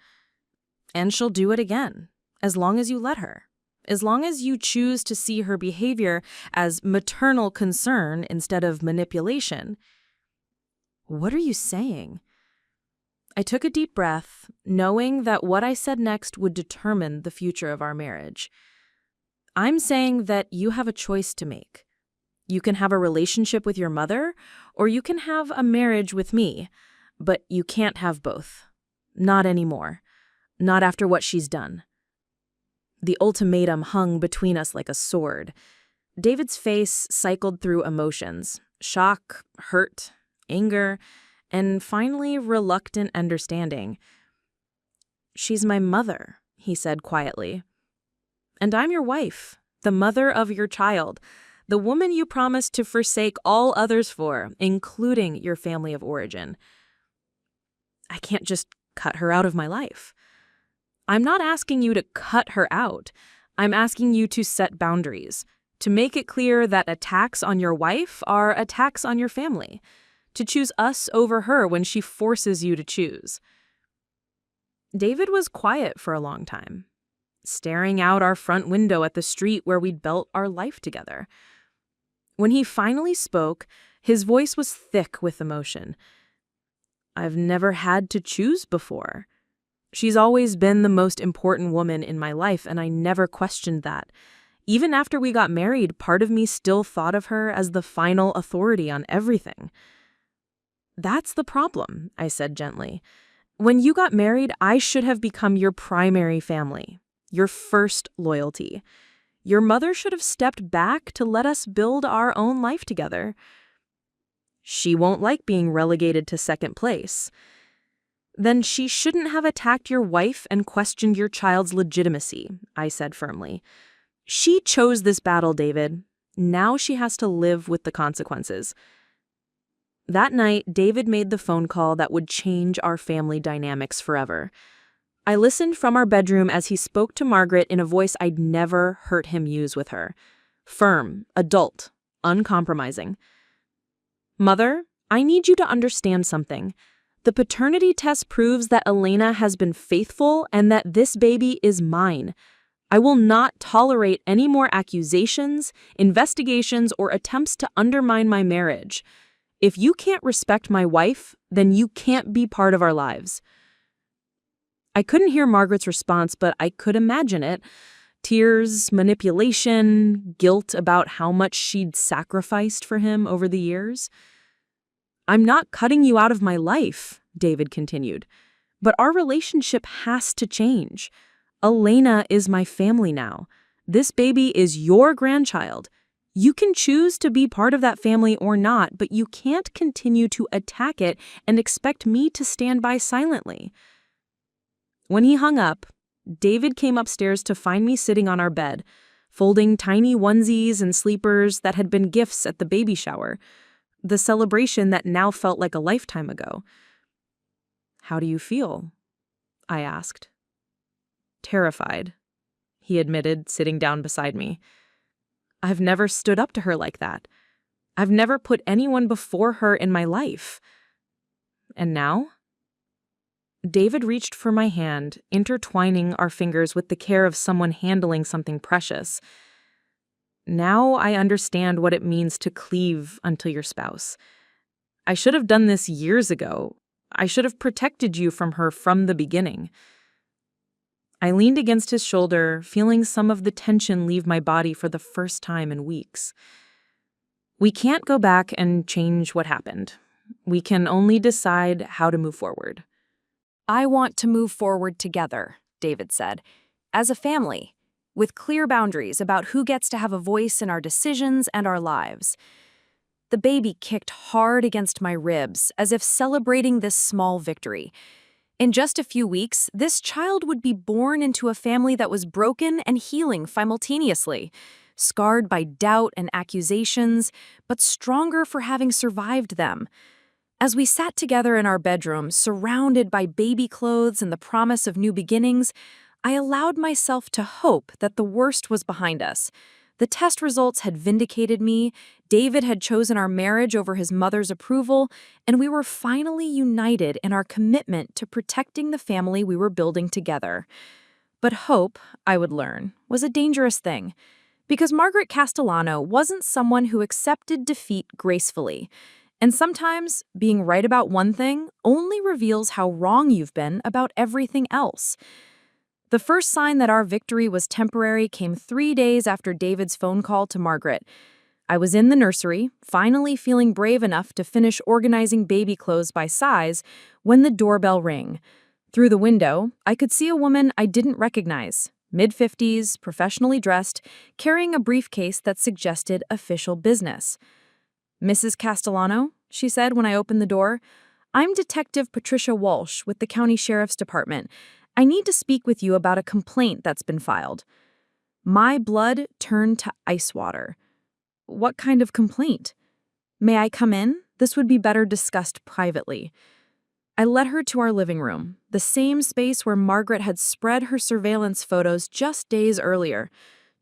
and she'll do it again, as long as you let her. As long as you choose to see her behavior as maternal concern instead of manipulation." "What are you saying?" I took a deep breath, knowing that what I said next would determine the future of our marriage. I'm saying that you have a choice to make. You can have a relationship with your mother, or you can have a marriage with me, but you can't have both. Not anymore. Not after what she's done. The ultimatum hung between us like a sword. David's face cycled through emotions: shock, hurt, anger, and finally reluctant understanding. "She's my mother," he said quietly. "And I'm your wife, the mother of your child, the woman you promised to forsake all others for, including your family of origin. I can't just cut her out of my life. I'm not asking you to cut her out. I'm asking you to set boundaries, to make it clear that attacks on your wife are attacks on your family, to choose us over her when she forces you to choose." David was quiet for a long time, staring out our front window at the street where we'd built our life together. When he finally spoke, his voice was thick with emotion. "I've never had to choose before. She's always been the most important woman in my life, and I never questioned that. Even after we got married, part of me still thought of her as the final authority on everything." "That's the problem," I said gently. "When you got married, I should have become your primary family, your first loyalty. Your mother should have stepped back to let us build our own life together. She won't like being relegated to second place. Then she shouldn't have attacked your wife and questioned your child's legitimacy," I said firmly. "She chose this battle, David. Now she has to live with the consequences." That night, David made the phone call that would change our family dynamics forever. I listened from our bedroom as he spoke to Margaret in a voice I'd never heard him use with her. Firm, adult, uncompromising. "Mother, I need you to understand something. The paternity test proves that Alena has been faithful and that this baby is mine. I will not tolerate any more accusations, investigations, or attempts to undermine my marriage. If you can't respect my wife, then you can't be part of our lives." I couldn't hear Margaret's response, but I could imagine it. Tears, manipulation, guilt about how much she'd sacrificed for him over the years. "I'm not cutting you out of my life," David continued, "but our relationship has to change. Alena is my family now. This baby is your grandchild. You can choose to be part of that family or not, but you can't continue to attack it and expect me to stand by silently." When he hung up, David came upstairs to find me sitting on our bed, folding tiny onesies and sleepers that had been gifts at the baby shower, the celebration that now felt like a lifetime ago. "How do you feel?" I asked. "Terrified," he admitted, sitting down beside me. "I've never stood up to her like that. I've never put anyone before her in my life. And now?" David reached for my hand, intertwining our fingers with the care of someone handling something precious. "Now I understand what it means to cleave unto your spouse. I should have done this years ago. I should have protected you from her from the beginning." I leaned against his shoulder, feeling some of the tension leave my body for the first time in weeks. "We can't go back and change what happened. We can only decide how to move forward." "I want to move forward together," David said, "as a family, with clear boundaries about who gets to have a voice in our decisions and our lives." The baby kicked hard against my ribs, as if celebrating this small victory. In just a few weeks, this child would be born into a family that was broken and healing simultaneously, scarred by doubt and accusations, but stronger for having survived them. As we sat together in our bedroom, surrounded by baby clothes and the promise of new beginnings, I allowed myself to hope that the worst was behind us. The test results had vindicated me, David had chosen our marriage over his mother's approval, and we were finally united in our commitment to protecting the family we were building together. But hope, I would learn, was a dangerous thing, because Margaret Castellano wasn't someone who accepted defeat gracefully. And sometimes being right about one thing only reveals how wrong you've been about everything else. The first sign that our victory was temporary came 3 days after David's phone call to Margaret. I was in the nursery, finally feeling brave enough to finish organizing baby clothes by size, when the doorbell rang. Through the window, I could see a woman I didn't recognize, mid-50s, professionally dressed, carrying a briefcase that suggested official business. "Mrs. Castellano," she said when I opened the door, "I'm Detective Patricia Walsh with the County Sheriff's Department. I need to speak with you about a complaint that's been filed." My blood turned to ice water. "What kind of complaint?" "May I come in? This would be better discussed privately." I led her to our living room, the same space where Margaret had spread her surveillance photos just days earlier.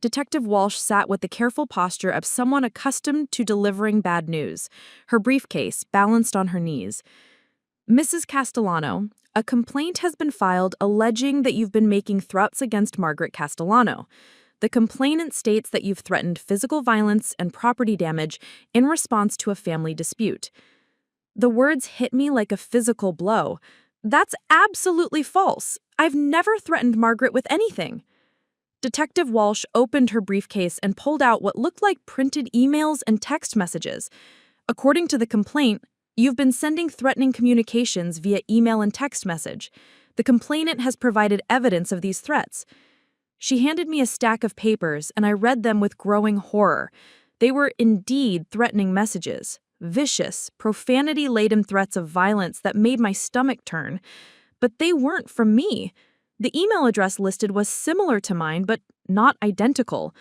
Detective Walsh sat with the careful posture of someone accustomed to delivering bad news, her briefcase balanced on her knees. "Mrs. Castellano, a complaint has been filed alleging that you've been making threats against Margaret Castellano. The complainant states that you've threatened physical violence and property damage in response to a family dispute." The words hit me like a physical blow. "That's absolutely false. I've never threatened Margaret with anything." Detective Walsh opened her briefcase and pulled out what looked like printed emails and text messages. "According to the complaint, you've been sending threatening communications via email and text message. The complainant has provided evidence of these threats." She handed me a stack of papers, and I read them with growing horror. They were indeed threatening messages, vicious, profanity-laden threats of violence that made my stomach turn. But they weren't from me. The email address listed was similar to mine, but not identical.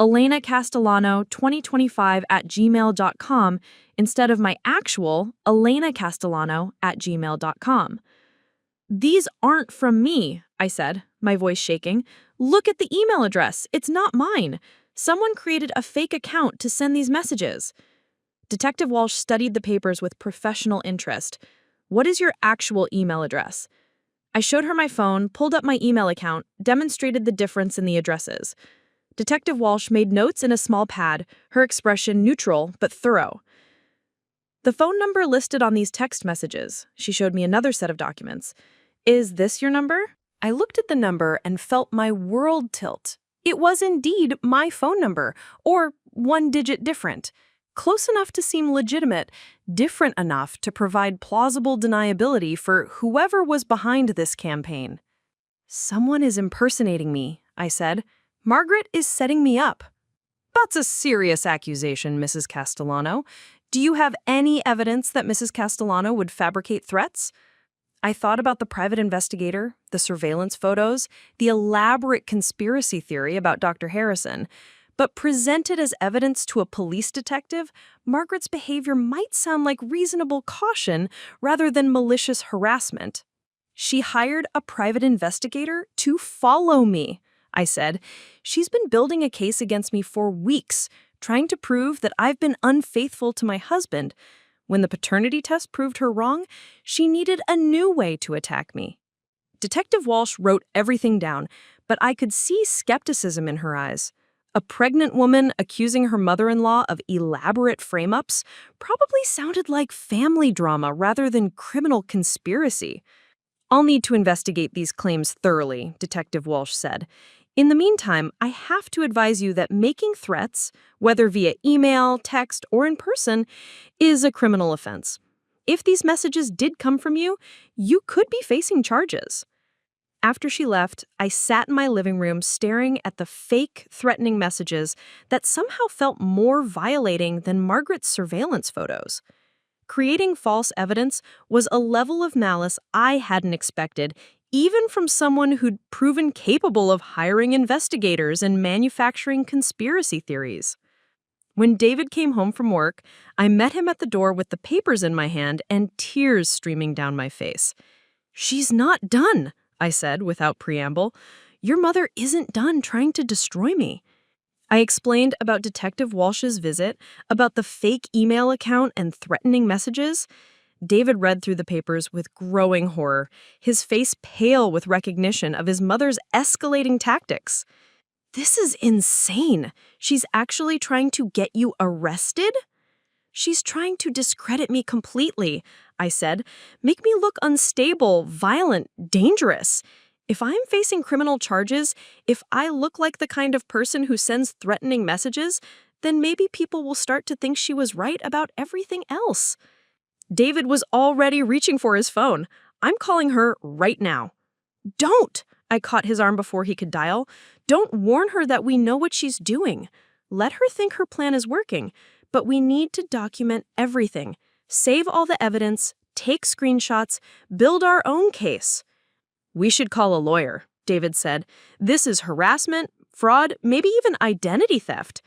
Alena Castellano 2025@gmail.com instead of my actual alenacastellano@gmail.com. "These aren't from me," I said, my voice shaking. "Look at the email address. It's not mine. Someone created a fake account to send these messages." Detective Walsh studied the papers with professional interest. "What is your actual email address?" I showed her my phone, pulled up my email account, demonstrated the difference in the addresses. Detective Walsh made notes in a small pad, her expression neutral but thorough. "The phone number listed on these text messages," she showed me another set of documents. "Is this your number?" I looked at the number and felt my world tilt. It was indeed my phone number, or one digit different. Close enough to seem legitimate, different enough to provide plausible deniability for whoever was behind this campaign. "Someone is impersonating me," I said. "Margaret is setting me up." "That's a serious accusation, Mrs. Castellano. Do you have any evidence that Mrs. Castellano would fabricate threats?" I thought about the private investigator, the surveillance photos, the elaborate conspiracy theory about Dr. Harrison. But presented as evidence to a police detective, Margaret's behavior might sound like reasonable caution rather than malicious harassment. "She hired a private investigator to follow me," I said. "She's been building a case against me for weeks, trying to prove that I've been unfaithful to my husband. When the paternity test proved her wrong, she needed a new way to attack me." Detective Walsh wrote everything down, but I could see skepticism in her eyes. A pregnant woman accusing her mother-in-law of elaborate frame-ups probably sounded like family drama rather than criminal conspiracy. "I'll need to investigate these claims thoroughly," Detective Walsh said. "In the meantime, I have to advise you that making threats, whether via email, text, or in person, is a criminal offense. If these messages did come from you, you could be facing charges." After she left, I sat in my living room staring at the fake, threatening messages that somehow felt more violating than Margaret's surveillance photos. Creating false evidence was a level of malice I hadn't expected, even from someone who'd proven capable of hiring investigators and manufacturing conspiracy theories. When David came home from work, I met him at the door with the papers in my hand and tears streaming down my face. "She's not done," I said without preamble. "Your mother isn't done trying to destroy me." I explained about Detective Walsh's visit, about the fake email account and threatening messages. David read through the papers with growing horror, his face pale with recognition of his mother's escalating tactics. "This is insane. She's actually trying to get you arrested?" "She's trying to discredit me completely," I said. "Make me look unstable, violent, dangerous. If I'm facing criminal charges, if I look like the kind of person who sends threatening messages, then maybe people will start to think she was right about everything else." David was already reaching for his phone. "I'm calling her right now." "Don't!" I caught his arm before he could dial. "Don't warn her that we know what she's doing. Let her think her plan is working. But we need to document everything. Save all the evidence, take screenshots, build our own case." "We should call a lawyer," David said. "This is harassment, fraud, maybe even identity theft.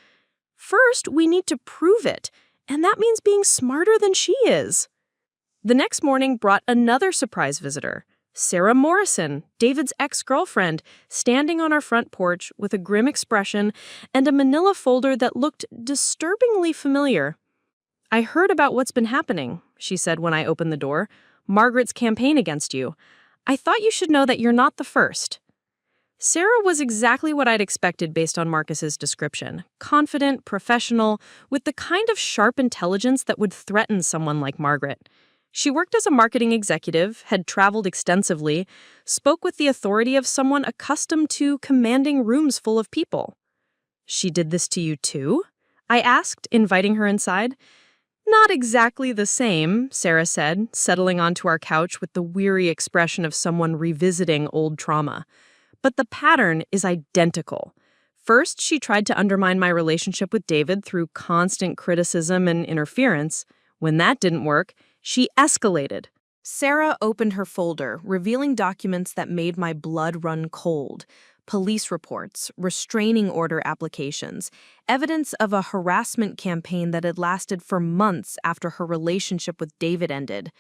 First, we need to prove it, and that means being smarter than she is." The next morning brought another surprise visitor. Sarah Morrison, David's ex-girlfriend, standing on our front porch with a grim expression and a manila folder that looked disturbingly familiar. "I heard about what's been happening," she said when I opened the door. "Margaret's campaign against you. I thought you should know that you're not the first." Sarah was exactly what I'd expected based on Marcus's description. Confident, professional, with the kind of sharp intelligence that would threaten someone like Margaret. She worked as a marketing executive, had traveled extensively, spoke with the authority of someone accustomed to commanding rooms full of people. "She did this to you too?" I asked, inviting her inside. "Not exactly the same," Sarah said, settling onto our couch with the weary expression of someone revisiting old trauma. "But the pattern is identical. First, she tried to undermine my relationship with David through constant criticism and interference. When that didn't work, she escalated." Sarah opened her folder, revealing documents that made my blood run cold. Police reports, restraining order applications, evidence of a harassment campaign that had lasted for months after her relationship with David ended.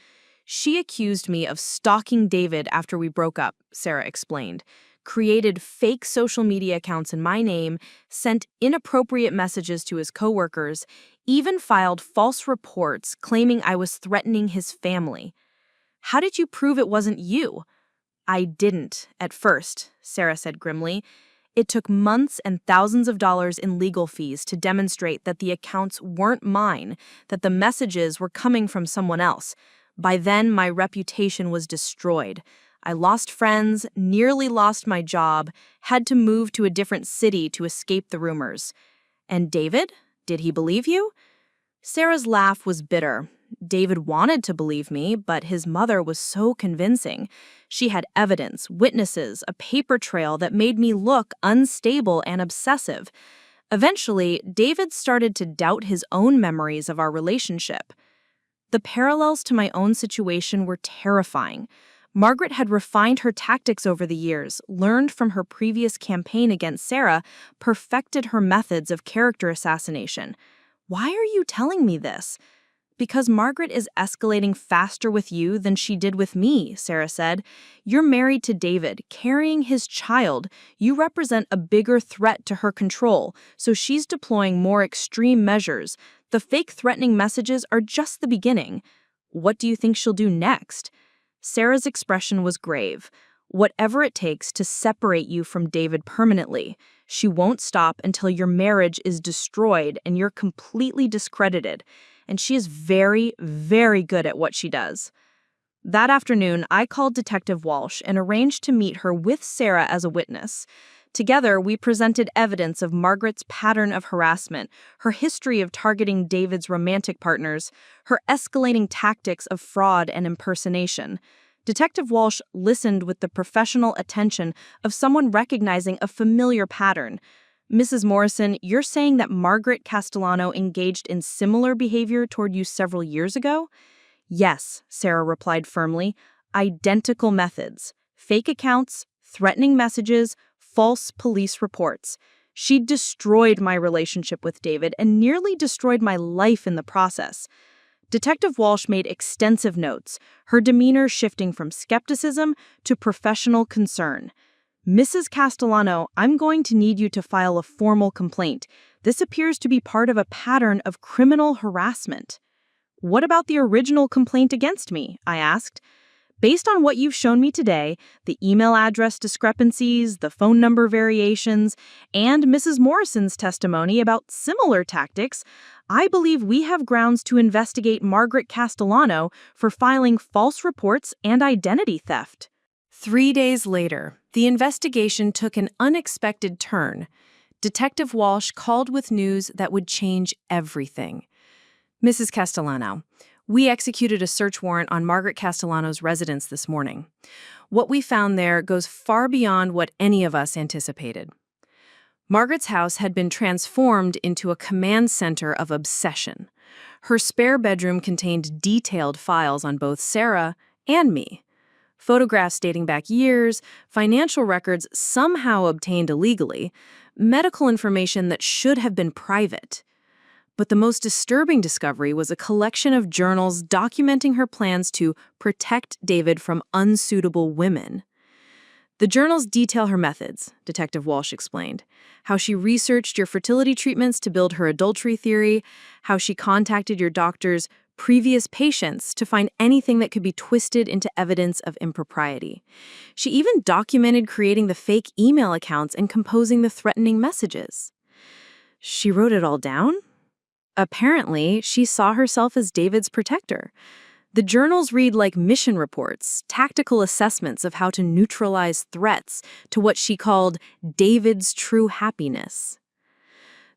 "She accused me of stalking David after we broke up," Sarah explained. "Created fake social media accounts in my name, sent inappropriate messages to his coworkers, even filed false reports claiming I was threatening his family." "How did you prove it wasn't you?" "I didn't, at first," Sarah said grimly. "It took months and thousands of dollars in legal fees to demonstrate that the accounts weren't mine, that the messages were coming from someone else. By then, my reputation was destroyed. I lost friends, nearly lost my job, had to move to a different city to escape the rumors." "And David? Did he believe you?" Sarah's laugh was bitter. David wanted to believe me, but his mother was so convincing. She had evidence, witnesses, a paper trail that made me look unstable and obsessive. Eventually, David started to doubt his own memories of our relationship. The parallels to my own situation were terrifying. Margaret had refined her tactics over the years, learned from her previous campaign against Sarah, perfected her methods of character assassination. "Why are you telling me this?" "Because Margaret is escalating faster with you than she did with me," Sarah said. "You're married to David, carrying his child. You represent a bigger threat to her control, so she's deploying more extreme measures. The fake threatening messages are just the beginning. What do you think she'll do next?" Sarah's expression was grave. "Whatever it takes to separate you from David permanently. She won't stop until your marriage is destroyed and you're completely discredited. And she is very, very good at what she does." That afternoon, I called Detective Walsh and arranged to meet her with Sarah as a witness. Together, we presented evidence of Margaret's pattern of harassment, her history of targeting David's romantic partners, her escalating tactics of fraud and impersonation. Detective Walsh listened with the professional attention of someone recognizing a familiar pattern. "Mrs. Morrison, you're saying that Margaret Castellano engaged in similar behavior toward you several years ago?" "Yes," Sarah replied firmly. "Identical methods. Fake accounts, threatening messages, false police reports. She destroyed my relationship with David and nearly destroyed my life in the process." Detective Walsh made extensive notes, her demeanor shifting from skepticism to professional concern. "Mrs. Castellano, I'm going to need you to file a formal complaint. This appears to be part of a pattern of criminal harassment." "What about the original complaint against me?" I asked. Based on what you've shown me today, the email address discrepancies, the phone number variations, and Mrs. Morrison's testimony about similar tactics, I believe we have grounds to investigate Margaret Castellano for filing false reports and identity theft. 3 days later, the investigation took an unexpected turn. Detective Walsh called with news that would change everything. Mrs. Castellano, we executed a search warrant on Margaret Castellano's residence this morning. What we found there goes far beyond what any of us anticipated. Margaret's house had been transformed into a command center of obsession. Her spare bedroom contained detailed files on both Sarah and me. Photographs dating back years, financial records somehow obtained illegally, medical information that should have been private. But the most disturbing discovery was a collection of journals documenting her plans to protect David from unsuitable women. The journals detail her methods, Detective Walsh explained, how she researched your fertility treatments to build her adultery theory, how she contacted your doctor's previous patients to find anything that could be twisted into evidence of impropriety. She even documented creating the fake email accounts and composing the threatening messages. She wrote it all down? Apparently, she saw herself as David's protector. The journals read like mission reports, tactical assessments of how to neutralize threats to what she called David's true happiness.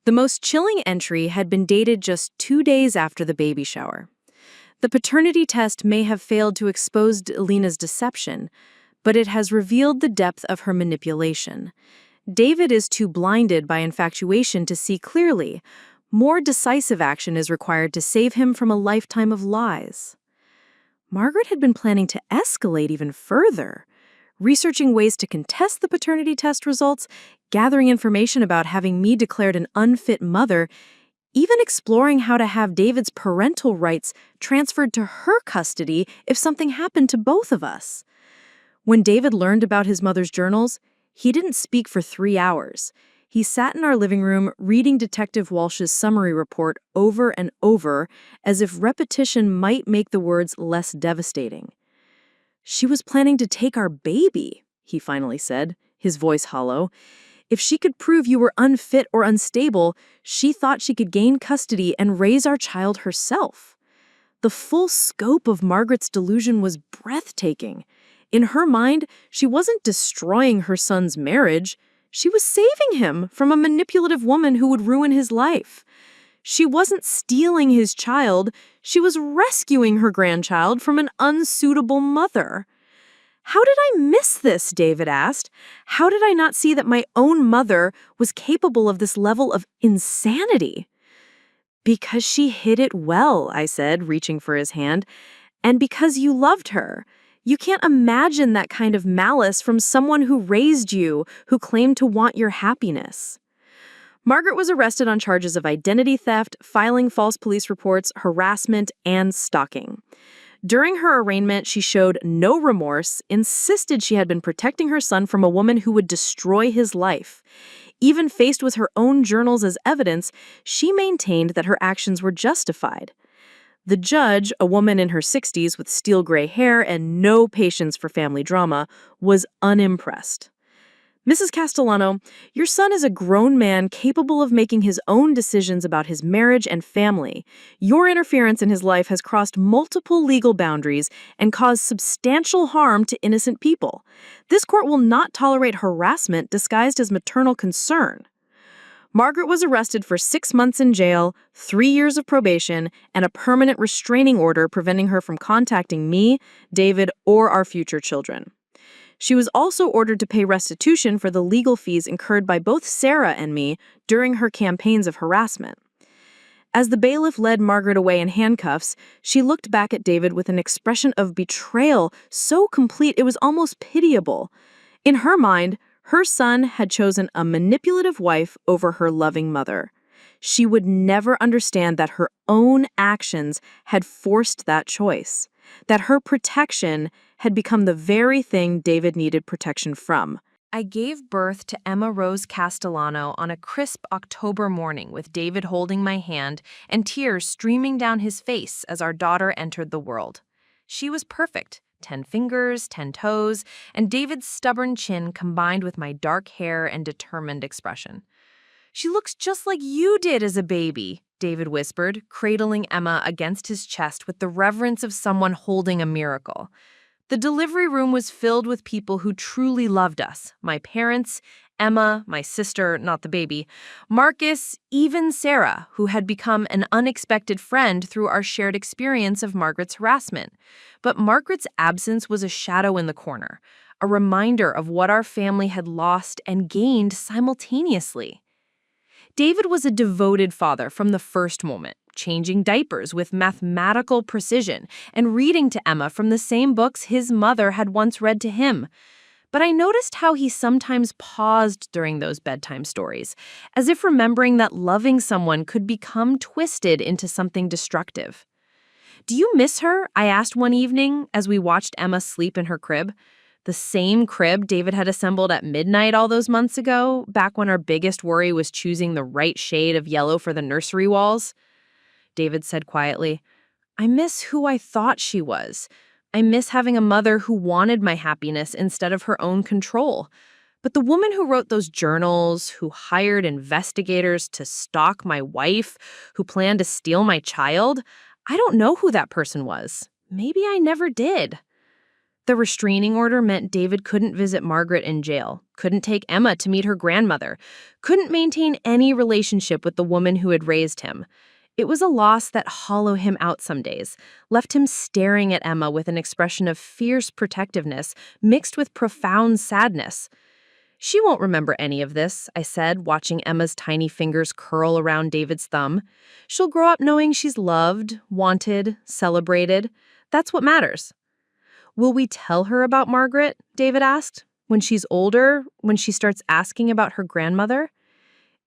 The most chilling entry had been dated just 2 days after the baby shower. The paternity test may have failed to expose Alena's deception, but it has revealed the depth of her manipulation. David is too blinded by infatuation to see clearly. More decisive action is required to save him from a lifetime of lies. Margaret had been planning to escalate even further, researching ways to contest the paternity test results, gathering information about having me declared an unfit mother, even exploring how to have David's parental rights transferred to her custody if something happened to both of us. When David learned about his mother's journals, he didn't speak for 3 hours. He sat in our living room reading Detective Walsh's summary report over and over as if repetition might make the words less devastating. "She was planning to take our baby," he finally said, his voice hollow. "If she could prove you were unfit or unstable, she thought she could gain custody and raise our child herself." The full scope of Margaret's delusion was breathtaking. In her mind, she wasn't destroying her son's marriage. She was saving him from a manipulative woman who would ruin his life. She wasn't stealing his child. She was rescuing her grandchild from an unsuitable mother. "How did I miss this?" David asked. "How did I not see that my own mother was capable of this level of insanity?" "Because she hid it well," I said, reaching for his hand, "and because you loved her. You can't imagine that kind of malice from someone who raised you, who claimed to want your happiness." Margaret was arrested on charges of identity theft, filing false police reports, harassment, and stalking. During her arraignment, she showed no remorse, insisted she had been protecting her son from a woman who would destroy his life. Even faced with her own journals as evidence, she maintained that her actions were justified. The judge, a woman in her 60s with steel gray hair and no patience for family drama, was unimpressed. "Mrs. Castellano, your son is a grown man capable of making his own decisions about his marriage and family. Your interference in his life has crossed multiple legal boundaries and caused substantial harm to innocent people. This court will not tolerate harassment disguised as maternal concern." Margaret was arrested for 6 months in jail, 3 years of probation, and a permanent restraining order preventing her from contacting me, David, or our future children. She was also ordered to pay restitution for the legal fees incurred by both Sarah and me during her campaigns of harassment. As the bailiff led Margaret away in handcuffs, she looked back at David with an expression of betrayal so complete it was almost pitiable. In her mind, her son had chosen a manipulative wife over her loving mother. She would never understand that her own actions had forced that choice, that her protection had become the very thing David needed protection from. I gave birth to Emma Rose Castellano on a crisp October morning with David holding my hand and tears streaming down his face as our daughter entered the world. She was perfect, 10 fingers, 10 toes, and David's stubborn chin combined with my dark hair and determined expression. "She looks just like you did as a baby," David whispered, cradling Emma against his chest with the reverence of someone holding a miracle. The delivery room was filled with people who truly loved us. My parents, Emma, my sister, not the baby, Marcus, even Sarah, who had become an unexpected friend through our shared experience of Margaret's harassment. But Margaret's absence was a shadow in the corner, a reminder of what our family had lost and gained simultaneously. David was a devoted father from the first moment, changing diapers with mathematical precision and reading to Emma from the same books his mother had once read to him. But I noticed how he sometimes paused during those bedtime stories, as if remembering that loving someone could become twisted into something destructive. "Do you miss her?" I asked one evening as we watched Emma sleep in her crib. The same crib David had assembled at midnight all those months ago, back when our biggest worry was choosing the right shade of yellow for the nursery walls. David said quietly, "I miss who I thought she was. I miss having a mother who wanted my happiness instead of her own control. But the woman who wrote those journals, who hired investigators to stalk my wife, who planned to steal my child, I don't know who that person was. Maybe I never did." The restraining order meant David couldn't visit Margaret in jail, couldn't take Emma to meet her grandmother, couldn't maintain any relationship with the woman who had raised him. It was a loss that hollowed him out some days, left him staring at Emma with an expression of fierce protectiveness mixed with profound sadness. "She won't remember any of this," I said, watching Emma's tiny fingers curl around David's thumb. "She'll grow up knowing she's loved, wanted, celebrated. That's what matters." "Will we tell her about Margaret?" David asked. "When she's older, when she starts asking about her grandmother?"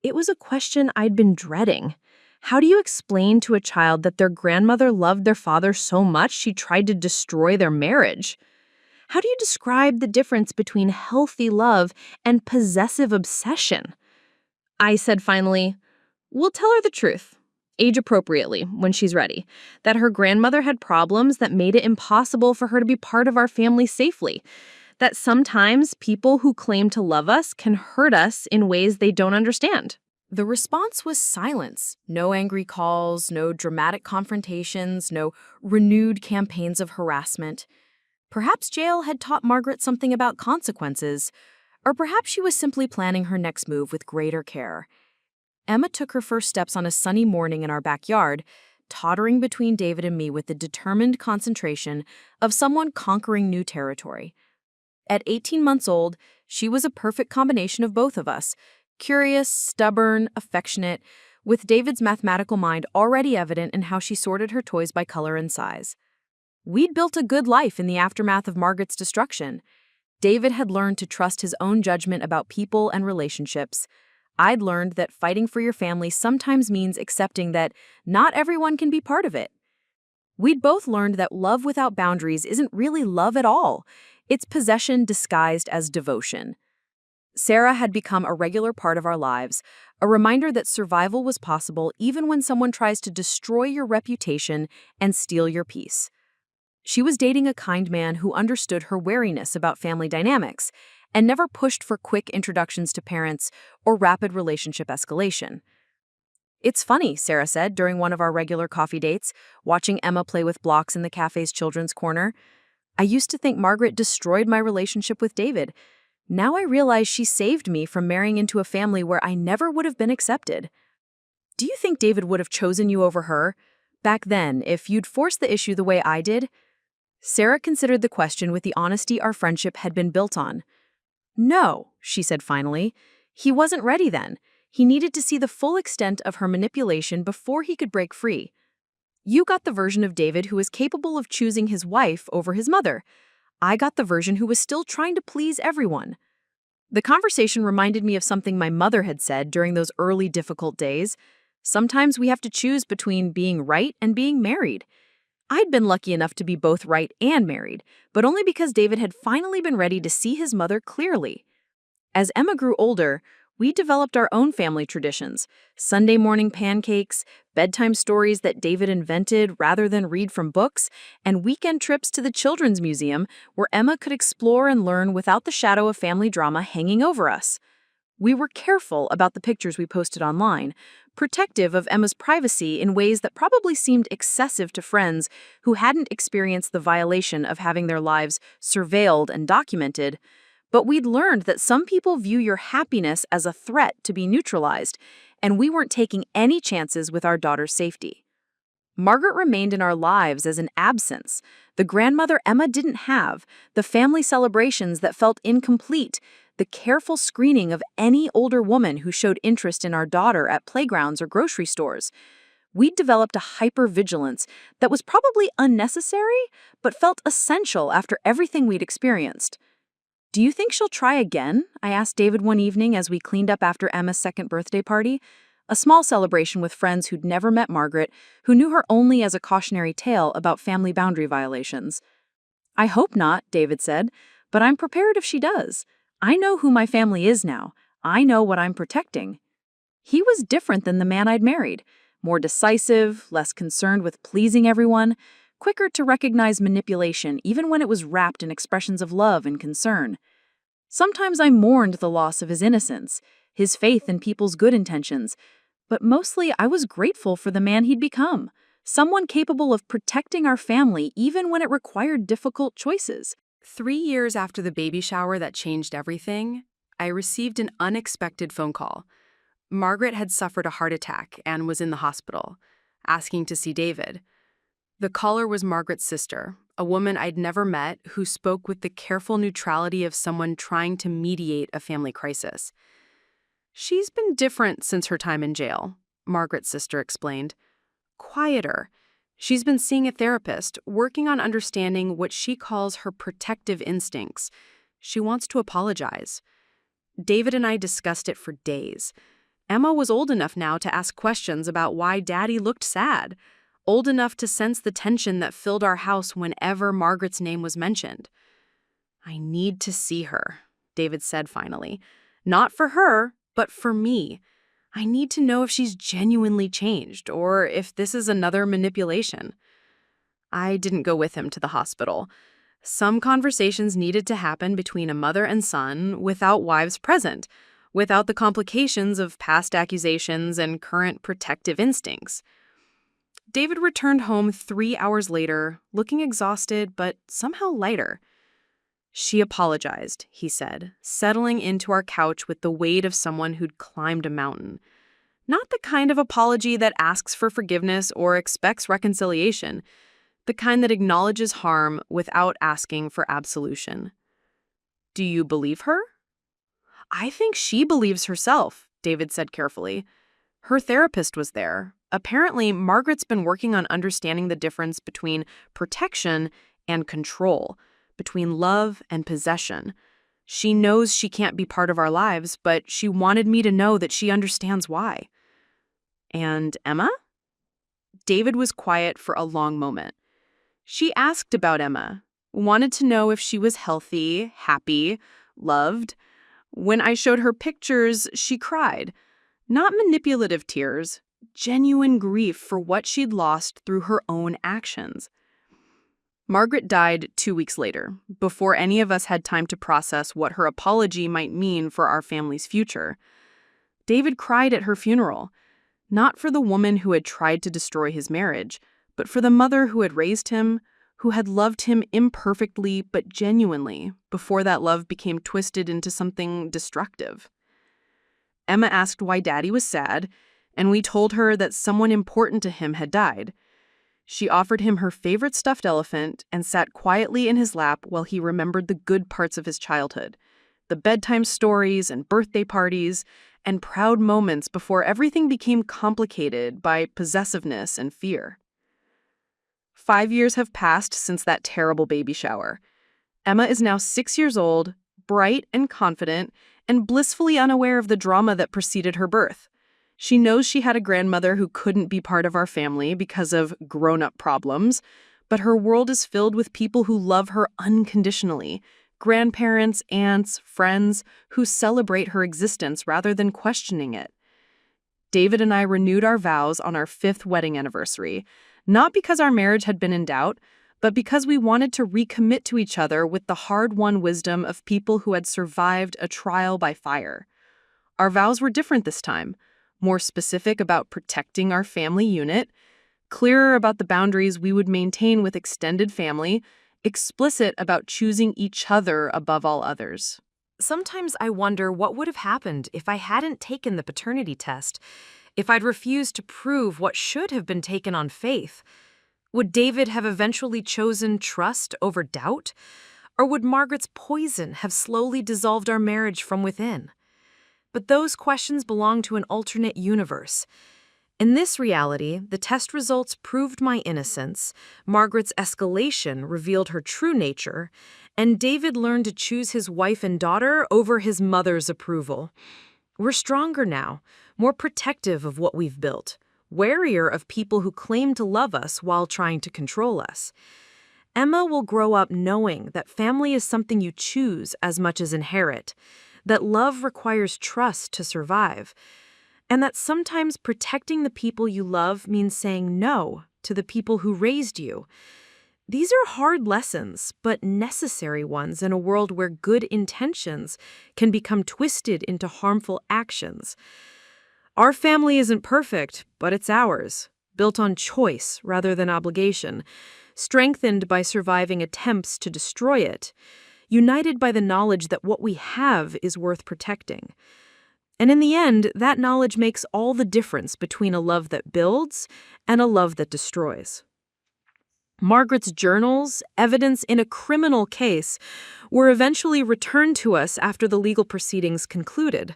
It was a question I'd been dreading. How do you explain to a child that their grandmother loved their father so much she tried to destroy their marriage? How do you describe the difference between healthy love and possessive obsession? I said finally, "We'll tell her the truth. Age appropriately, when she's ready, that her grandmother had problems that made it impossible for her to be part of our family safely, that sometimes people who claim to love us can hurt us in ways they don't understand." The response was silence. No angry calls, no dramatic confrontations, no renewed campaigns of harassment. Perhaps jail had taught Margaret something about consequences, or perhaps she was simply planning her next move with greater care. Emma took her first steps on a sunny morning in our backyard, tottering between David and me with the determined concentration of someone conquering new territory. At 18 months old, she was a perfect combination of both of us, curious, stubborn, affectionate, with David's mathematical mind already evident in how she sorted her toys by color and size. We'd built a good life in the aftermath of Margaret's destruction. David had learned to trust his own judgment about people and relationships. I'd learned that fighting for your family sometimes means accepting that not everyone can be part of it. We'd both learned that love without boundaries isn't really love at all. It's possession disguised as devotion. Sarah had become a regular part of our lives, a reminder that survival was possible even when someone tries to destroy your reputation and steal your peace. She was dating a kind man who understood her wariness about family dynamics and never pushed for quick introductions to parents or rapid relationship escalation. "It's funny," Sarah said during one of our regular coffee dates, watching Emma play with blocks in the cafe's children's corner. "I used to think Margaret destroyed my relationship with David. Now I realize she saved me from marrying into a family where I never would have been accepted." "Do you think David would have chosen you over her back then if you'd forced the issue the way I did?" Sarah considered the question with the honesty our friendship had been built on. "No," she said finally. "He wasn't ready then. He needed to see the full extent of her manipulation before he could break free. You got the version of David who was capable of choosing his wife over his mother. I got the version who was still trying to please everyone." The conversation reminded me of something my mother had said during those early difficult days. Sometimes we have to choose between being right and being married. I'd been lucky enough to be both right and married, but only because David had finally been ready to see his mother clearly. As Emma grew older, We developed our own family traditions, Sunday morning pancakes, bedtime stories that David invented rather than read from books, and weekend trips to the Children's Museum where Emma could explore and learn without the shadow of family drama hanging over us. We were careful about the pictures we posted online, protective of Emma's privacy in ways that probably seemed excessive to friends who hadn't experienced the violation of having their lives surveilled and documented. But we'd learned that some people view your happiness as a threat to be neutralized, and we weren't taking any chances with our daughter's safety. Margaret remained in our lives as an absence, the grandmother Emma didn't have, the family celebrations that felt incomplete, the careful screening of any older woman who showed interest in our daughter at playgrounds or grocery stores. We'd developed a hypervigilance that was probably unnecessary, but felt essential after everything we'd experienced. "Do you think she'll try again?" I asked David one evening as we cleaned up after Emma's second birthday party, a small celebration with friends who'd never met Margaret, who knew her only as a cautionary tale about family boundary violations. "I hope not," David said, "but I'm prepared if she does. I know who my family is now. I know what I'm protecting." He was different than the man I'd married, more decisive, less concerned with pleasing everyone, quicker to recognize manipulation even when it was wrapped in expressions of love and concern. Sometimes I mourned the loss of his innocence, his faith in people's good intentions, but mostly I was grateful for the man he'd become, someone capable of protecting our family even when it required difficult choices. 3 years after the baby shower that changed everything, I received an unexpected phone call. Margaret had suffered a heart attack and was in the hospital, asking to see David. The caller was Margaret's sister, a woman I'd never met who spoke with the careful neutrality of someone trying to mediate a family crisis. "She's been different since her time in jail," Margaret's sister explained. "Quieter. She's been seeing a therapist, working on understanding what she calls her protective instincts. She wants to apologize." David and I discussed it for days. Emma was old enough now to ask questions about why Daddy looked sad, old enough to sense the tension that filled our house whenever Margaret's name was mentioned. "I need to see her," David said finally. "Not for her, but for me. I need to know if she's genuinely changed or if this is another manipulation." I didn't go with him to the hospital. Some conversations needed to happen between a mother and son without wives present, without the complications of past accusations and current protective instincts. David returned home 3 hours later, looking exhausted but somehow lighter. "She apologized," he said, settling into our couch with the weight of someone who'd climbed a mountain. Not the kind of apology that asks for forgiveness or expects reconciliation, the kind that acknowledges harm without asking for absolution. "Do you believe her?" "I think she believes herself," David said carefully. "Her therapist was there. Apparently, Margaret's been working on understanding the difference between protection and control, between love and possession. She knows she can't be part of our lives, but she wanted me to know that she understands why." "And Emma?" David was quiet for a long moment. "She asked about Emma, wanted to know if she was healthy, happy, loved. When I showed her pictures, she cried. Not manipulative tears, genuine grief for what she'd lost through her own actions." Margaret died 2 weeks later, before any of us had time to process what her apology might mean for our family's future. David cried at her funeral, not for the woman who had tried to destroy his marriage, but for the mother who had raised him, who had loved him imperfectly but genuinely before that love became twisted into something destructive. Emma asked why Daddy was sad, and we told her that someone important to him had died. She offered him her favorite stuffed elephant and sat quietly in his lap while he remembered the good parts of his childhood, the bedtime stories and birthday parties, and proud moments before everything became complicated by possessiveness and fear. 5 years have passed since that terrible baby shower. Emma is now 6 years old, bright and confident, and blissfully unaware of the drama that preceded her birth. She knows she had a grandmother who couldn't be part of our family because of grown-up problems, but her world is filled with people who love her unconditionally, grandparents, aunts, friends who celebrate her existence rather than questioning it. David and I renewed our vows on our 5th wedding anniversary, not because our marriage had been in doubt, but because we wanted to recommit to each other with the hard-won wisdom of people who had survived a trial by fire. Our vows were different this time, more specific about protecting our family unit, clearer about the boundaries we would maintain with extended family, explicit about choosing each other above all others. Sometimes I wonder what would have happened if I hadn't taken the paternity test, if I'd refused to prove what should have been taken on faith. Would David have eventually chosen trust over doubt? Or would Margaret's poison have slowly dissolved our marriage from within? But those questions belong to an alternate universe. In this reality, the test results proved my innocence, Margaret's escalation revealed her true nature, and David learned to choose his wife and daughter over his mother's approval. We're stronger now, more protective of what we've built, warier of people who claim to love us while trying to control us. Emma will grow up knowing that family is something you choose as much as inherit, that love requires trust to survive, and that sometimes protecting the people you love means saying no to the people who raised you. These are hard lessons, but necessary ones in a world where good intentions can become twisted into harmful actions. Our family isn't perfect, but it's ours, built on choice rather than obligation, strengthened by surviving attempts to destroy it, united by the knowledge that what we have is worth protecting. And in the end, that knowledge makes all the difference between a love that builds and a love that destroys. Margaret's journals, evidence in a criminal case, were eventually returned to us after the legal proceedings concluded.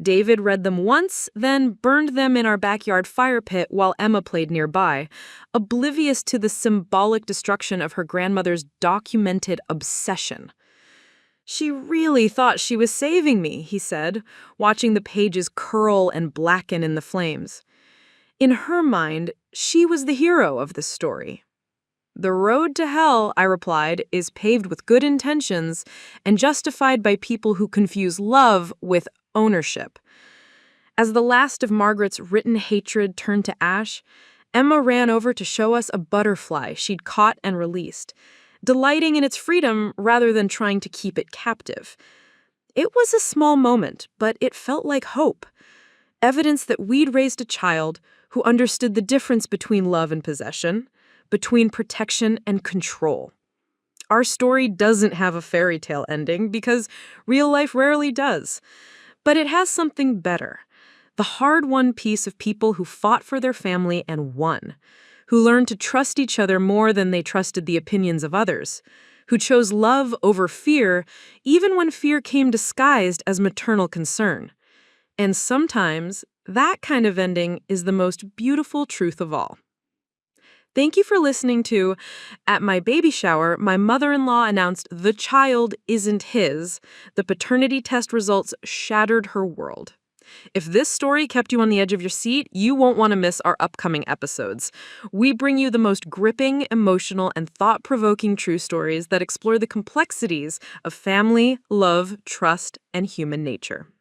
David read them once, then burned them in our backyard fire pit while Emma played nearby, oblivious to the symbolic destruction of her grandmother's documented obsession. "She really thought she was saving me," he said, watching the pages curl and blacken in the flames. In her mind, she was the hero of the story. "The road to hell," I replied, "is paved with good intentions and justified by people who confuse love with ownership." As the last of Margaret's written hatred turned to ash, Emma ran over to show us a butterfly she'd caught and released, delighting in its freedom rather than trying to keep it captive. It was a small moment, but it felt like hope. Evidence that we'd raised a child who understood the difference between love and possession, between protection and control. Our story doesn't have a fairy tale ending because real life rarely does. But it has something better. The hard-won piece of people who fought for their family and won, who learned to trust each other more than they trusted the opinions of others, who chose love over fear even when fear came disguised as maternal concern. And sometimes that kind of ending is the most beautiful truth of all. Thank you for listening to At My Baby Shower, my mother-in-law announced the child isn't his. The paternity test results shattered her world. If this story kept you on the edge of your seat, you won't want to miss our upcoming episodes. We bring you the most gripping, emotional, and thought-provoking true stories that explore the complexities of family, love, trust, and human nature.